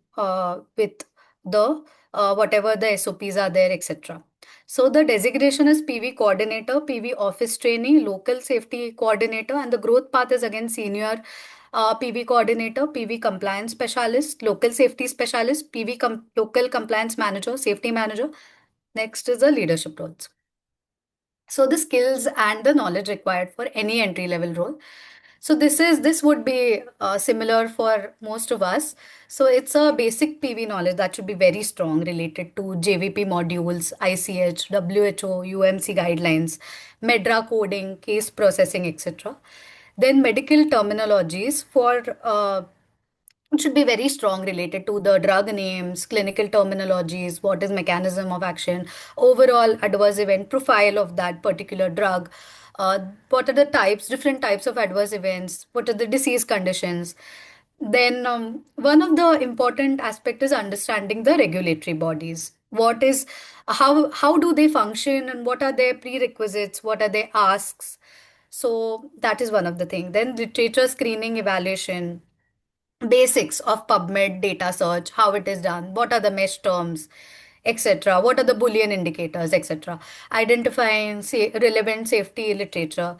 Speaker 2: with the whatever the SOPs are there, etc. So the designation is PV coordinator, PV office trainee, local safety coordinator, and the growth path is again senior PV coordinator, PV compliance specialist, local safety specialist, local compliance manager, safety manager. Next is the leadership roles. So the skills and the knowledge required for any entry level role. So this would be similar for most of us. So it's a basic PV knowledge that should be very strong related to JVP modules, ICH, WHO, UMC guidelines, MEDRA coding, case processing, etc. Then medical terminologies for it should be very strong related to the drug names, clinical terminologies, what is mechanism of action, overall adverse event profile of that particular drug, what are the types, different types of adverse events, what are the disease conditions. Then one of the important aspect is understanding the regulatory bodies. What is how do they function and what are their prerequisites, what are their asks. So that is one of the things. Then literature screening evaluation, basics of PubMed data search, how it is done, what are the mesh terms, etc. What are the Boolean indicators, etc. Identifying relevant safety literature.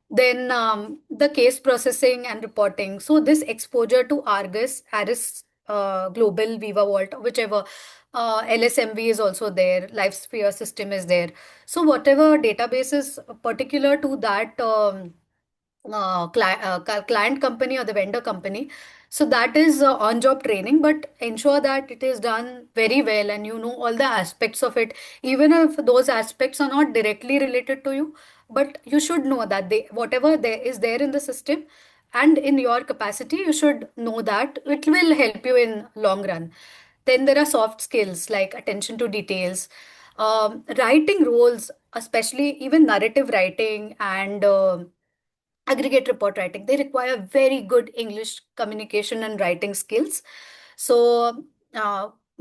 Speaker 2: Then the case processing and reporting. So this exposure to Argus, Aris Global, Viva Vault, whichever. LSMV is also there, LifeSphere system is there. So whatever database is particular to that client company or the vendor company. So that is on-job training, but ensure that it is done very well and you know all the aspects of it, even if those aspects are not directly related to you. But you should know that they whatever there is there in the system and in your capacity, you should know that it will help you in long run. Then there are soft skills like attention to details, writing roles, especially even narrative writing and aggregate report writing. They require very good English communication and writing skills. So,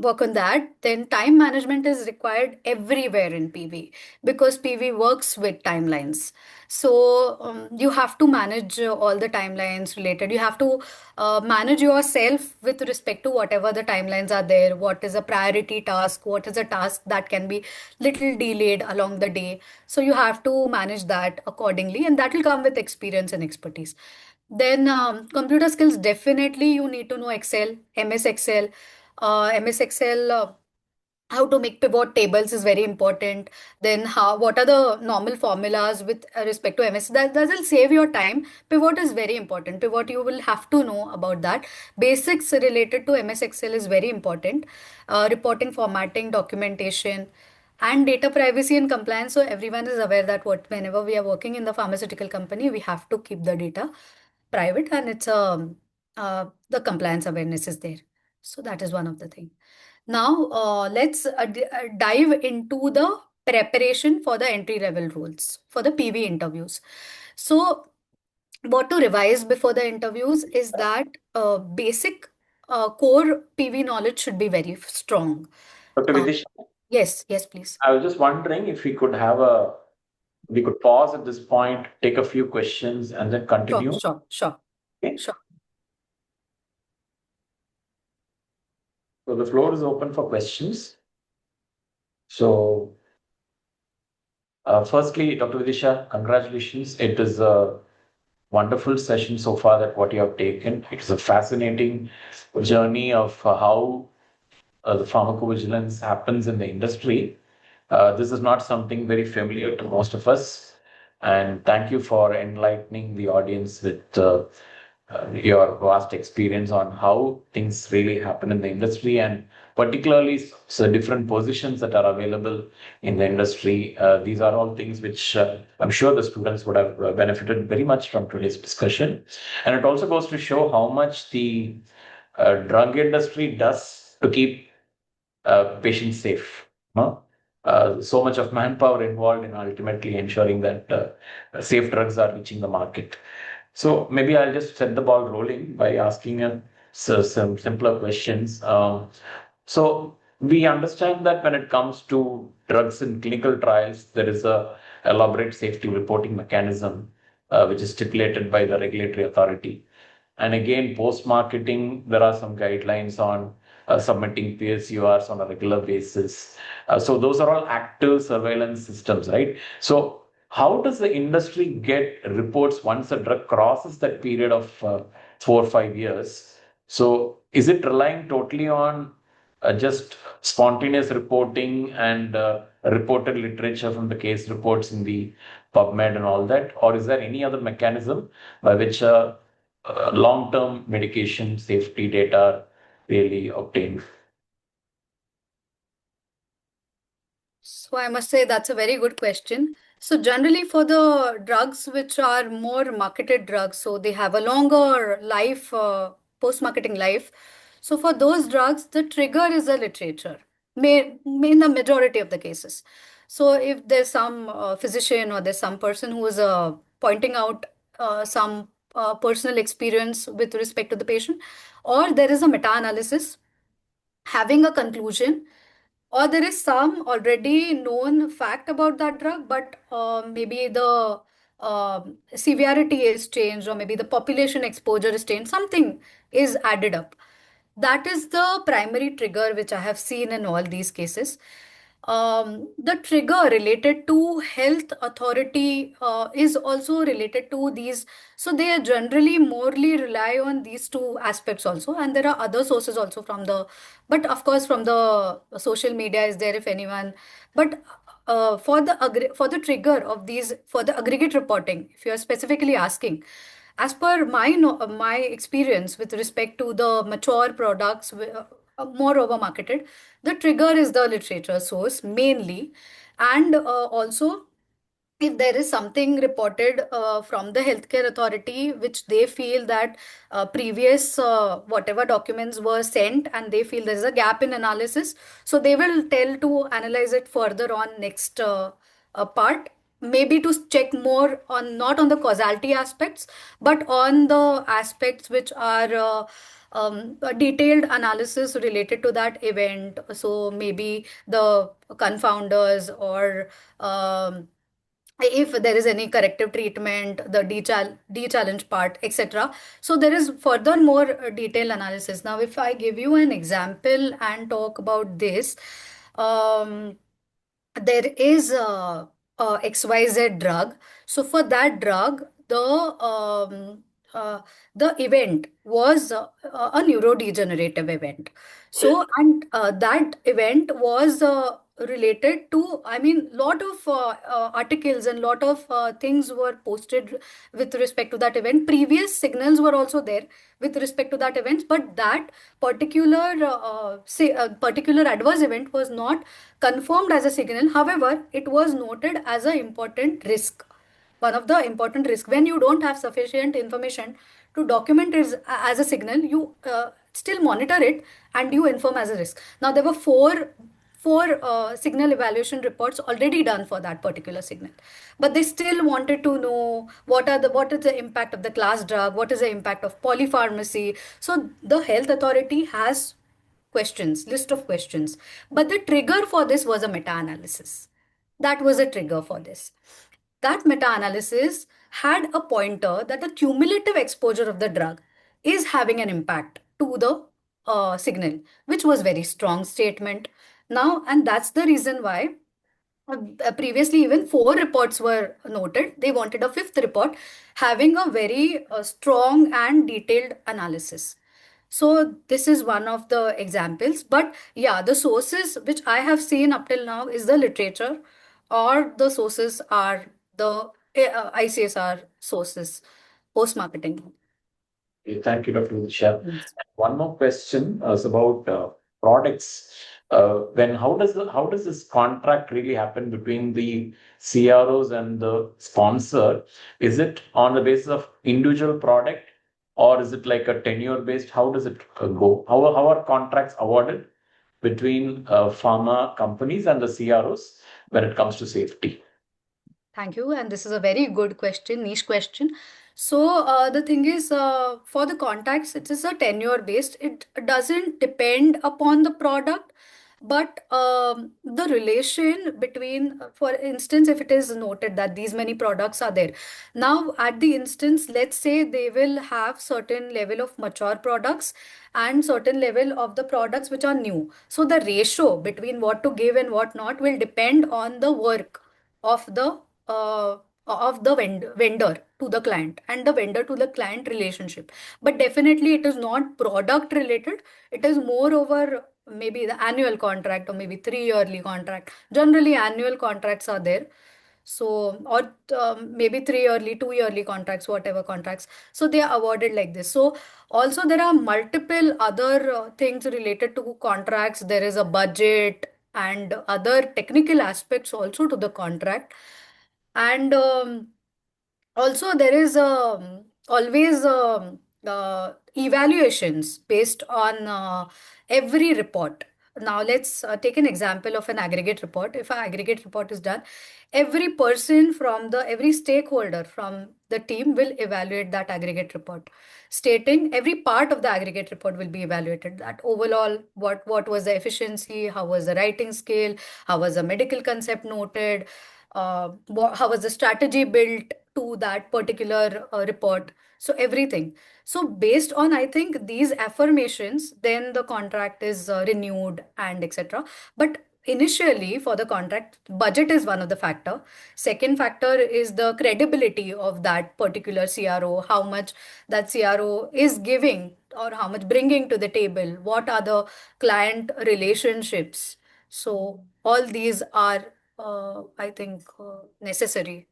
Speaker 2: work on that. Then, time management is required everywhere in PV because PV works with timelines. So, you have to manage all the timelines related. You have to manage yourself with respect to whatever the timelines are there. What is a priority task? What is a task that can be little delayed along the day? So you have to manage that accordingly, and that will come with experience and expertise. Then computer skills, definitely you need to know Excel, MS Excel, MS Excel. How to make pivot tables is very important. Then how what are the normal formulas with respect to MS? That will save your time. Pivot is very important. Pivot you will have to know about that. Basics related to MS Excel is very important. Reporting, formatting, documentation, and data privacy and compliance. So everyone is aware that whenever we are working in the pharmaceutical company, we have to keep the data private, and it's the compliance awareness is there. So that is one of the thing. Now let's dive into the preparation for the entry level roles for the PV interviews. So what to revise before the interviews is that basic core PV knowledge should be very strong.
Speaker 1: Dr.
Speaker 2: Uh,
Speaker 1: Vidisha,
Speaker 2: yes, yes, please.
Speaker 1: I was just wondering if we could pause at this point, take a few questions, and then
Speaker 2: Sure,
Speaker 1: continue.
Speaker 2: sure, sure,
Speaker 1: Okay.
Speaker 2: sure.
Speaker 1: So the floor is open for questions. So, firstly, Dr. Vidisha, congratulations. It is a wonderful session so far that what you have taken. It's a fascinating journey of how the pharmacovigilance happens in the industry. This is not something very familiar to most of us. And thank you for enlightening the audience with your vast experience on how things really happen in the industry and particularly so different positions that are available in the industry. These are all things which I'm sure the students would have benefited very much from today's discussion. And it also goes to show how much the drug industry does to keep patients safe. so much of manpower involved in ultimately ensuring that safe drugs are reaching the market. So maybe I'll just set the ball rolling by asking some simpler questions. So we understand that when it comes to drugs in clinical trials, there is a elaborate safety reporting mechanism which is stipulated by the regulatory authority. And again, post-marketing, there are some guidelines on submitting PSURs on a regular basis. So those are all active surveillance systems, right? So how does the industry get reports once a drug crosses that period of 4 or 5 years? So is it relying totally on just spontaneous reporting and reported literature from the case reports in the PubMed and all that? Or is there any other mechanism by which long-term medication safety data are really obtained?
Speaker 2: So I must say that's a very good question. So generally for the drugs which are more marketed drugs, so they have a longer life, post-marketing life. So for those drugs, the trigger is the literature, may in the majority of the cases. So if there's some physician or there's some person who is pointing out some personal experience with respect to the patient, or there is a meta-analysis having a conclusion, or there is some already known fact about that drug, but maybe the severity is changed, or maybe the population exposure is changed, something is added up. That is the primary trigger which I have seen in all these cases. The trigger related to health authority is also related to these. So they are generally morely rely on these two aspects also, and there are other sources also from the, but of course from the social media is there if anyone. But for the trigger of these, for the aggregate reporting, if you are specifically asking, as per my my experience with respect to the mature products, more over marketed, the trigger is the literature source mainly, and also if there is something reported from the healthcare authority which they feel that previous whatever documents were sent and they feel there is a gap in analysis, so they will tell to analyze it further on next part, maybe to check more on not on the causality aspects but on the aspects which are a detailed analysis related to that event. So maybe the confounders, or if there is any corrective treatment, the de-challenge part, etc. So there is furthermore detailed analysis. Now, if I give you an example and talk about this, um, there is a XYZ drug. So for that drug, uh, the event was a neurodegenerative event. So, and that event was related to, I mean, lot of articles and lot of things were posted with respect to that event. Previous signals were also there with respect to that event, but that particular adverse event was not confirmed as a signal. However, it was noted as an important risk. One of the important risk, when you don't have sufficient information to document it as a signal, you still monitor it and you inform as a risk. Now there were four signal evaluation reports already done for that particular signal, but they still wanted to know what is the impact of the class drug, what is the impact of polypharmacy. So the health authority has list of questions, but the trigger for this was a meta-analysis. That was a trigger for this. That meta-analysis had a pointer that the cumulative exposure of the drug is having an impact to the signal, which was very strong statement. Now, and that's the reason why previously even four reports were noted. They wanted a fifth report having a very strong and detailed analysis. So this is one of the examples. But yeah, the sources which I have seen up till now is the literature, or the sources are the ICSR sources, post marketing.
Speaker 1: Okay, thank you, Dr. Vidisha.
Speaker 2: Yes.
Speaker 1: One more question is about products. When how does this contract really happen between the CROs and the sponsor? Is it on the basis of individual product, or is it like a tenure based? How does it go? How are contracts awarded? between pharma companies and the CROs when it comes to safety?
Speaker 2: Thank you. And this is a very good question, niche question. So, the thing is, for the contacts, it is a tenure based. It doesn't depend upon the product, but the relation between, for instance, if it is noted that these many products are there. Now, at the instance, let's say they will have certain level of mature products and certain level of the products which are new. So, the ratio between what to give and what not will depend on the work of the vendor to the client and the vendor to the client relationship. But definitely it is not product related. It is more over maybe the annual contract or maybe 3 yearly contract. Generally annual contracts are there. So, or maybe 3 yearly, 2 yearly contracts, whatever contracts. So they are awarded like this. So also there are multiple other things related to contracts. There is a budget and other technical aspects also to the contract. And also there is always evaluations based on every report. Now let's take an example of an aggregate report. If an aggregate report is done, every stakeholder from the team will evaluate that aggregate report, stating every part of the aggregate report will be evaluated. That overall, what was the efficiency, how was the writing scale, how was the medical concept noted, how was the strategy built to that particular report. So everything. So based on, I think, these affirmations, then the contract is renewed and etc. But initially for the contract, budget is one of the factor. Second factor is the credibility of that particular CRO, how much that CRO is giving or how much bringing to the table, what are the client relationships. So all these are, I think, necessary.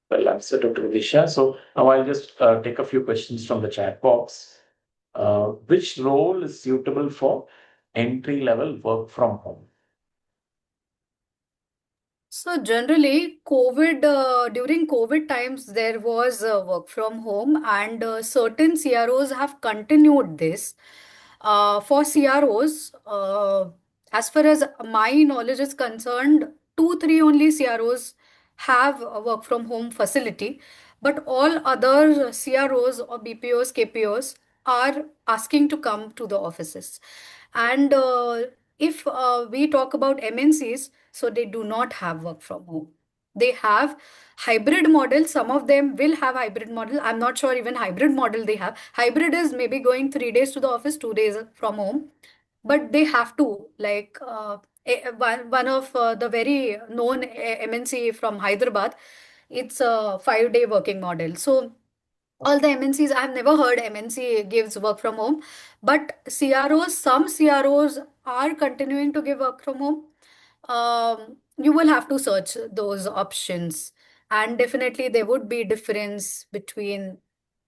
Speaker 1: Well answered, Dr. Vidisha. So now I'll just take a few questions from the chat box. Which role is suitable for entry level work from home?
Speaker 2: So generally, during COVID times, there was work from home, and certain CROs have continued this. For CROs, as far as my knowledge is concerned, two, three only CROs have a work from home facility, but all other CROs or BPOs, KPOs are asking to come to the offices. And if we talk about MNCs, so they do not have work from home. They have hybrid model. Some of them will have hybrid model. I'm not sure even hybrid model they have. Hybrid is maybe going 3 days to the office, 2 days from home. But they have to, like one of the very known MNC from Hyderabad, it's a 5 day working model. So all the MNCs, I've never heard MNC gives work from home, but CROs, some CROs are continuing to give work from home. You will have to search those options, and definitely there would be difference between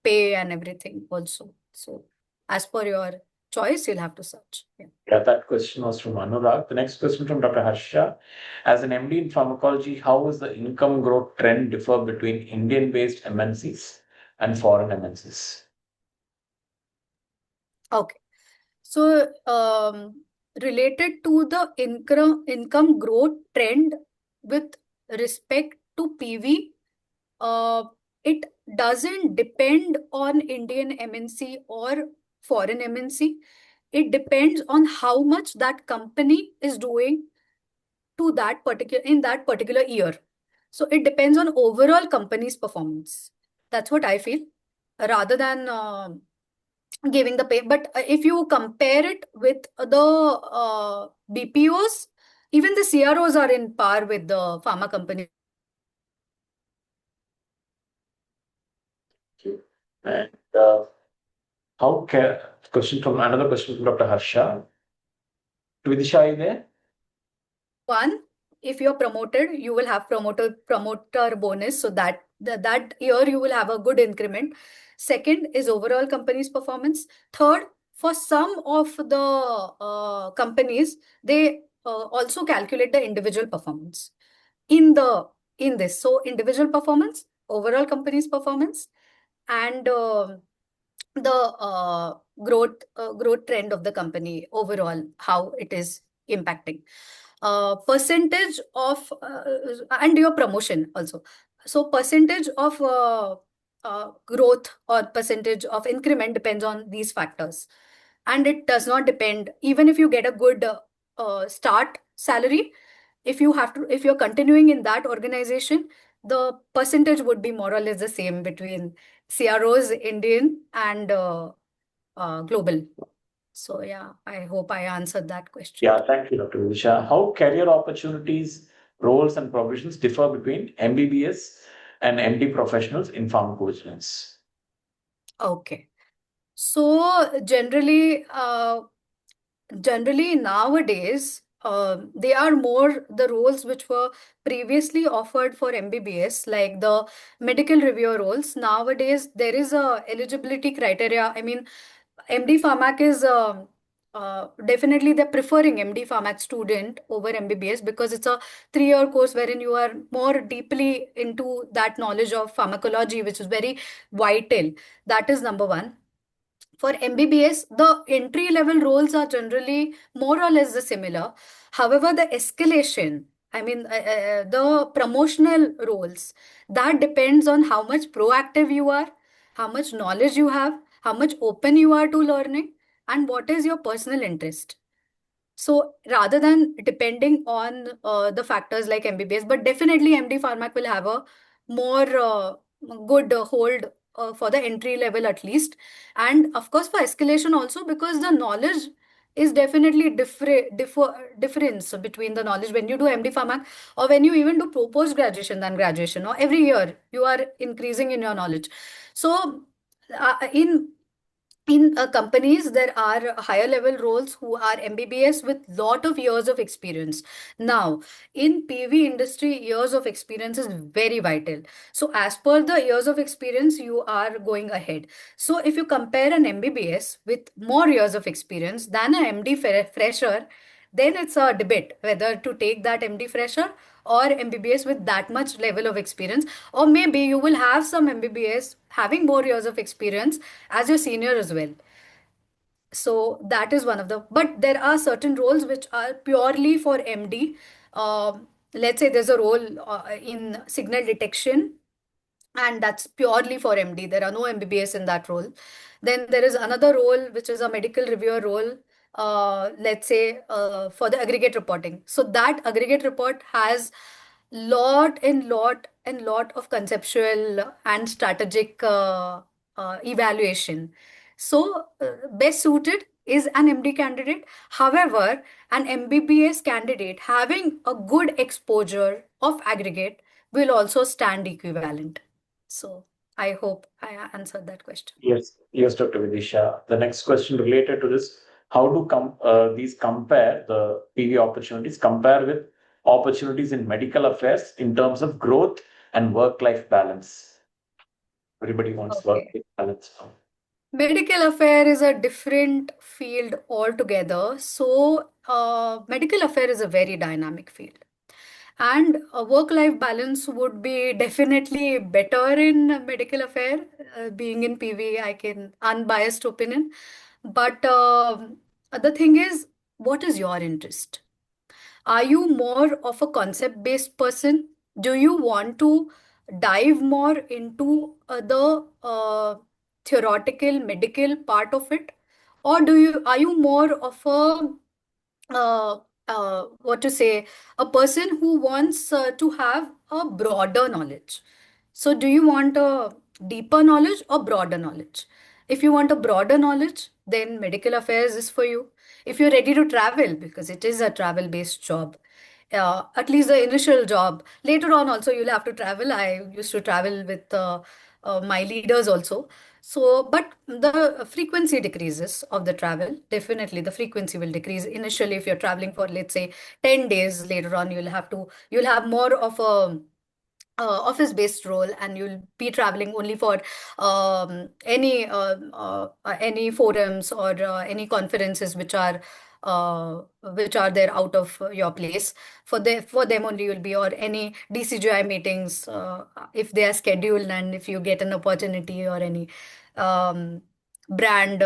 Speaker 2: pay and everything also. So as per your choice, you'll have to search. Yeah.
Speaker 1: Yeah, that question was from Anurag. The next question from Dr. Harsha. As an MD in pharmacology, how does the income growth trend differ between Indian-based MNCs and foreign MNCs?
Speaker 2: Okay. So, related to the income growth trend with respect to PV, it doesn't depend on Indian MNC or foreign MNC. It depends on how much that company is doing to that particular year. So it depends on overall company's performance. That's what I feel, rather than giving the pay. But if you compare it with the BPOs, even the CROs are in par with the pharma companies.
Speaker 1: And another question from Dr. Harsha. Vidisha, are you there?
Speaker 2: One, if you're promoted, you will have promoter bonus, so that year you will have a good increment. Second is overall company's performance. Third, for some of the companies, they also calculate the individual performance in this. So individual performance, overall company's performance, and growth trend of the company overall, how it is impacting. Percentage of and your promotion also. So percentage of growth or percentage of increment depends on these factors, and it does not depend even if you get a good start salary. If you're continuing in that organization, the percentage would be more or less the same between CROs, Indian and global. So yeah, I hope I answered that question.
Speaker 1: Yeah, thank you, Dr. Vidisha. How career opportunities, roles, and provisions differ between MBBS and MD professionals in pharmacovigilance?
Speaker 2: Okay. So generally nowadays, they are more the roles which were previously offered for MBBS, like the medical reviewer roles. Nowadays, there is a eligibility criteria. I mean, MD Pharmac is definitely they're preferring MD Pharmac student over MBBS because it's a 3-year course wherein you are more deeply into that knowledge of pharmacology, which is very vital. That is number one. For MBBS, the entry level roles are generally more or less the similar. However, the escalation, I mean, the promotional roles, that depends on how much proactive you are, how much knowledge you have, how much open you are to learning, and what is your personal interest. So rather than depending on the factors like MBBS, but definitely MD Pharmac will have a more good hold for the entry level at least. And of course for escalation also, because the knowledge is definitely difference between the knowledge when you do MD Pharmac or when you even do post graduation than graduation, or every year you are increasing in your knowledge. So in companies there are higher level roles who are MBBS with lot of years of experience. Now in PV industry, years of experience is very vital. So as per the years of experience, you are going ahead. So if you compare an MBBS with more years of experience than a MD fresher, then it's a debate whether to take that MD fresher or MBBS with that much level of experience. Or maybe you will have some MBBS having more years of experience as your senior as well. So that is one of the, but there are certain roles which are purely for MD. Let's say there's a role in signal detection, and that's purely for MD. There are no MBBS in that role. Then there is another role which is a medical reviewer role, let's say for the aggregate reporting. So that aggregate report has lot of conceptual and strategic evaluation. So best suited is an MD candidate. However, an MBBS candidate having a good exposure of aggregate will also stand equivalent. So I hope I answered that question.
Speaker 1: Yes, Dr. Vidisha. The next question related to this: how do these compare the PV opportunities compare with opportunities in medical affairs in terms of growth and work-life balance? Everybody wants
Speaker 2: Okay.
Speaker 1: work-life balance.
Speaker 2: Medical affair is a different field altogether. So, medical affair is a very dynamic field. And a work-life balance would be definitely better in medical affair. Being in PV, I can unbiased opinion. But the thing is, what is your interest? Are you more of a concept-based person? Do you want to dive more into the theoretical medical part of it? Or are you more of a what to say, a person who wants to have a broader knowledge? So do you want a deeper knowledge or broader knowledge? If you want a broader knowledge, then medical affairs is for you. If you're ready to travel, because it is a travel based job, at least the initial job. Later on, also, you'll have to travel. I used to travel with my leaders also. So, but the frequency decreases of the travel. Definitely, the frequency will decrease. Initially, if you're traveling for, let's say, 10 days, later on, you'll have more of a office-based role, and you'll be traveling only for any forums or any conferences which are there out of your place. For them only you'll be, or any DCGI meetings if they are scheduled, and if you get an opportunity or any um, brand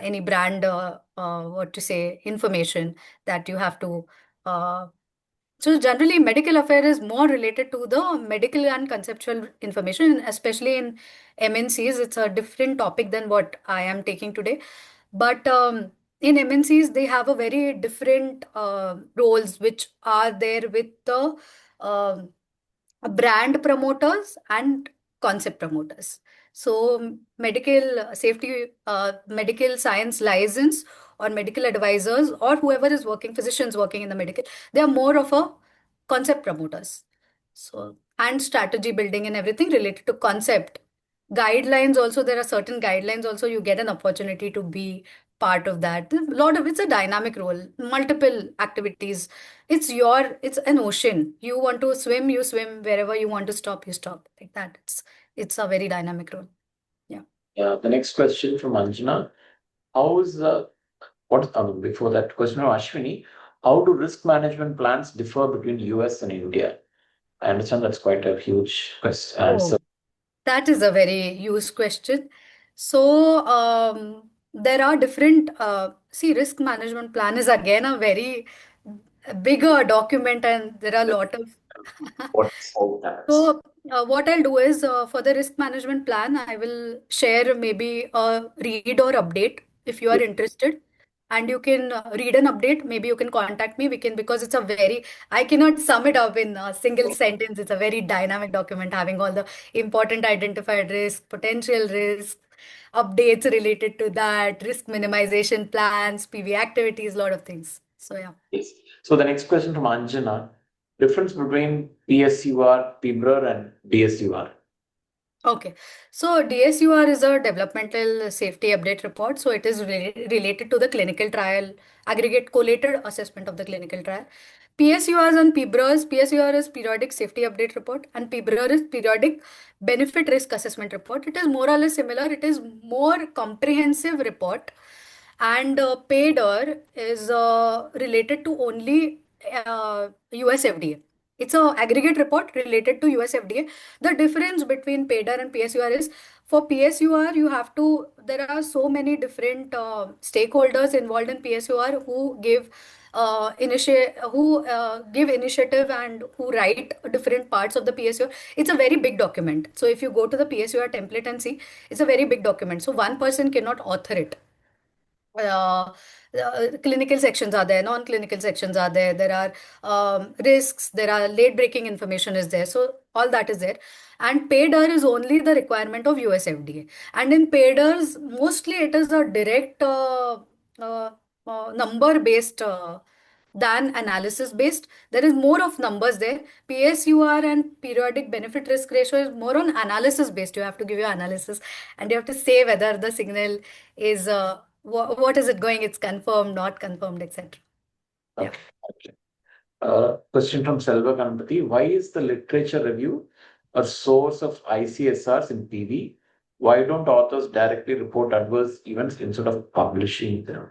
Speaker 2: any brand what to say information that you have to so generally medical affair is more related to the medical and conceptual information, especially in MNCs. It's a different topic than what I am taking today. But in MNCs, they have a very different roles which are there with the um brand promoters and concept promoters. So medical safety, medical science license or medical advisors or whoever is working, physicians working in the medical, they are more of a concept promoters. So and strategy building and everything related to concept. Guidelines also, there are certain guidelines also you get an opportunity to be part of that. A lot of it's a dynamic role, multiple activities. It's an ocean. You want to swim, you swim. Wherever you want to stop, you stop. Like that. It's a very dynamic role. Yeah.
Speaker 1: Yeah, the next question from Anjana. How is the before that question of Ashwini, how do risk management plans differ between US and India? I understand that's quite a huge question answer.
Speaker 2: Oh, that is a very used question. So, there are different, see, risk management plan is again a very bigger document, and there are a lot of
Speaker 1: What's all that?
Speaker 2: So, what I'll do is for the risk management plan, I will share maybe a read or update if you are interested. And you can read an update. Maybe you can contact me. We can, because it's a very, I cannot sum it up in a single sentence. It's a very dynamic document having all the important identified risk, potential risk, updates related to that, risk minimization plans, PV activities, lot of things. So, yeah.
Speaker 1: Yes. So the next question from Anjana, difference between PSUR, PBRR and DSUR.
Speaker 2: Okay, so DSUR is a developmental safety update report. So it is related to the clinical trial, aggregate collated assessment of the clinical trial. PSURs and PBRRs, PSUR is periodic safety update report and PBRR is periodic benefit risk assessment report. It is more or less similar. It is more comprehensive report, and PAIDR is related to only US FDA. It's a aggregate report related to US FDA. The difference between PAIDR and PSUR is for PSUR, there are so many different stakeholders involved in PSUR who give give initiative and who write different parts of the PSUR. It's a very big document. So if you go to the PSUR template and see, it's a very big document. So one person cannot author it. uh, Clinical sections are there, non-clinical sections are there, there are risks, there are late breaking information is there. So all that is there. And PAIDR is only the requirement of US FDA. And in PAIDRs, mostly it is a direct number based than analysis based. There is more of numbers there. PSUR and periodic benefit risk ratio is more on analysis based. You have to give your analysis and you have to say whether the signal is what is it going, it's confirmed, not confirmed, etc. Yeah.
Speaker 1: Okay. Question from Selva Ganpati. Why is the literature review a source of ICSRs in PV? Why don't authors directly report adverse events instead of publishing them?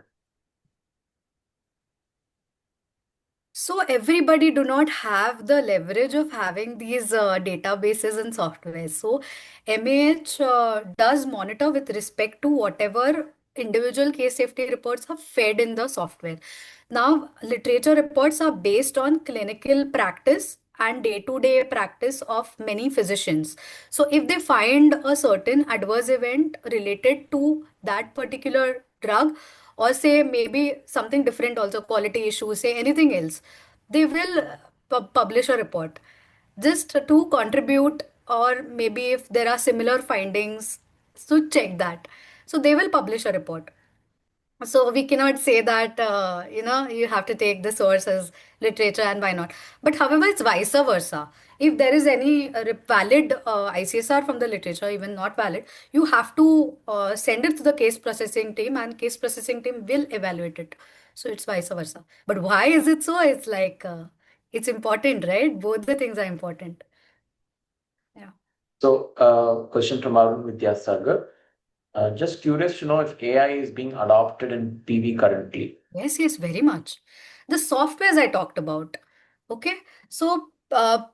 Speaker 2: So everybody do not have the leverage of having these databases and software. So MAH does monitor with respect to whatever individual case safety reports are fed in the software. Now, literature reports are based on clinical practice and day-to-day practice of many physicians. So if they find a certain adverse event related to that particular drug, or say maybe something different also, quality issues, say anything else, they will publish a report just to contribute, or maybe if there are similar findings, so check that. So they will publish a report. So we cannot say that, you have to take the source as literature and why not. But however, it's vice versa. If there is any valid ICSR from the literature, even not valid, you have to send it to the case processing team and case processing team will evaluate it. So it's vice versa. But why is it so? It's like, it's important, right? Both the things are important. Yeah.
Speaker 1: So, question from Arun Vidyasagar. Just curious to know if AI is being adopted in PV currently.
Speaker 2: Yes, very much. The softwares I talked about. Okay. So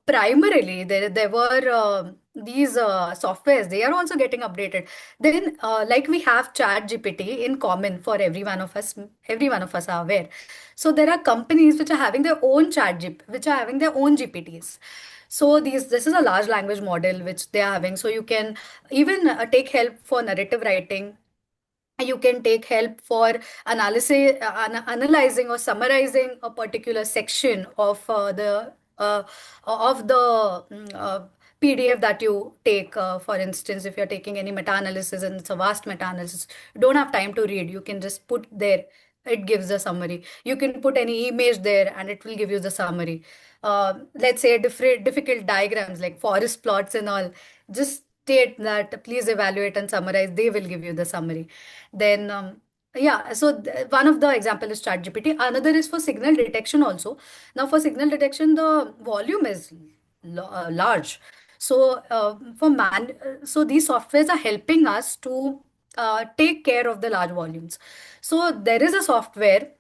Speaker 2: primarily there were these softwares, they are also getting updated. Then, like we have ChatGPT in common for every one of us. Every one of us are aware. So there are companies which are having their own which are having their own GPTs. So this is a large language model which they are having. So you can even take help for narrative writing. You can take help for analyzing or summarizing a particular section of the PDF that you take. For instance, if you're taking any meta-analysis and it's a vast meta-analysis, you don't have time to read. You can just put there. It gives a summary. You can put any image there and it will give you the summary. Let's say different difficult diagrams like forest plots and all. Just state that please evaluate and summarize. They will give you the summary. Then, yeah, so one of the example is ChatGPT. Another is for signal detection also. Now, for signal detection, the volume is large. So, so these softwares are helping us to take care of the large volumes. So there is a software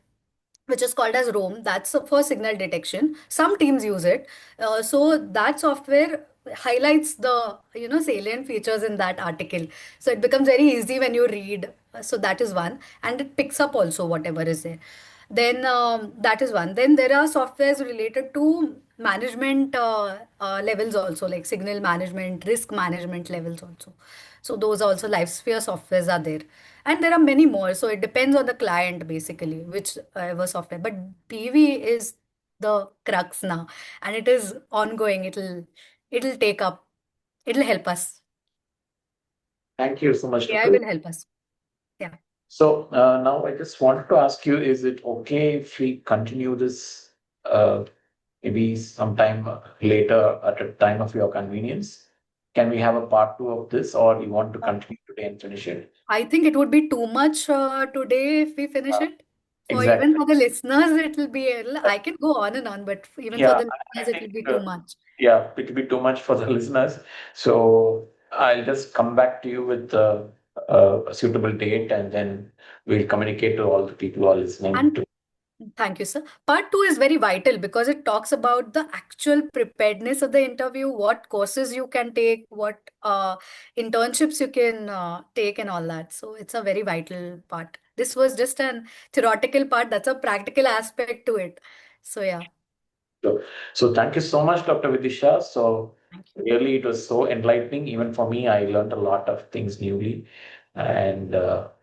Speaker 2: which is called as Roam. That's for signal detection. Some teams use it. So that software highlights the salient features in that article. So it becomes very easy when you read. So that is one, and it picks up also whatever is there. Then that is one. Then there are softwares related to management levels also, like signal management, risk management levels also. So those are also LifeSphere softwares are there. And there are many more. So it depends on the client basically, whichever software. But PV is the crux now, and it is ongoing. It'll take up. It'll help us.
Speaker 1: Thank you so much,
Speaker 2: AI
Speaker 1: Dr.
Speaker 2: will help us. Yeah.
Speaker 1: So now I just wanted to ask you, is it okay if we continue this maybe sometime later at a time of your convenience? Can we have a part two of this, or you want to continue today and finish it?
Speaker 2: I think it would be too much today if we finish
Speaker 1: Uh,
Speaker 2: it. For even
Speaker 1: exactly.
Speaker 2: for the listeners, it will be. I can go on and on, but even for
Speaker 1: Yeah,
Speaker 2: the
Speaker 1: I
Speaker 2: listeners, it
Speaker 1: think
Speaker 2: will be too much.
Speaker 1: yeah, it will be too much for the listeners. So I'll just come back to you with a suitable date, and then we'll communicate to all the people who are listening
Speaker 2: And
Speaker 1: to.
Speaker 2: thank you, sir. Part two is very vital because it talks about the actual preparedness of the interview, what courses you can take, what internships you can take, and all that. So it's a very vital part. This was just an theoretical part, that's a practical aspect to it. So, yeah,
Speaker 1: So thank you so much, Dr. Vidisha. So
Speaker 2: thank you.
Speaker 1: really, it was so enlightening. Even for me, I learned a lot of things newly, and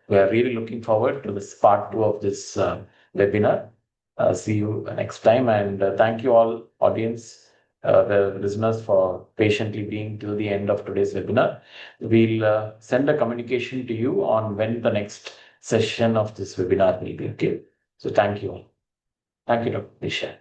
Speaker 1: we are really looking forward to this part two of this webinar. See you next time, and thank you all, audience, the listeners, for patiently being till the end of today's webinar. We'll send a communication to you on when the next session of this webinar will be. Okay. So thank you all. Thank you, Dr. Vidisha.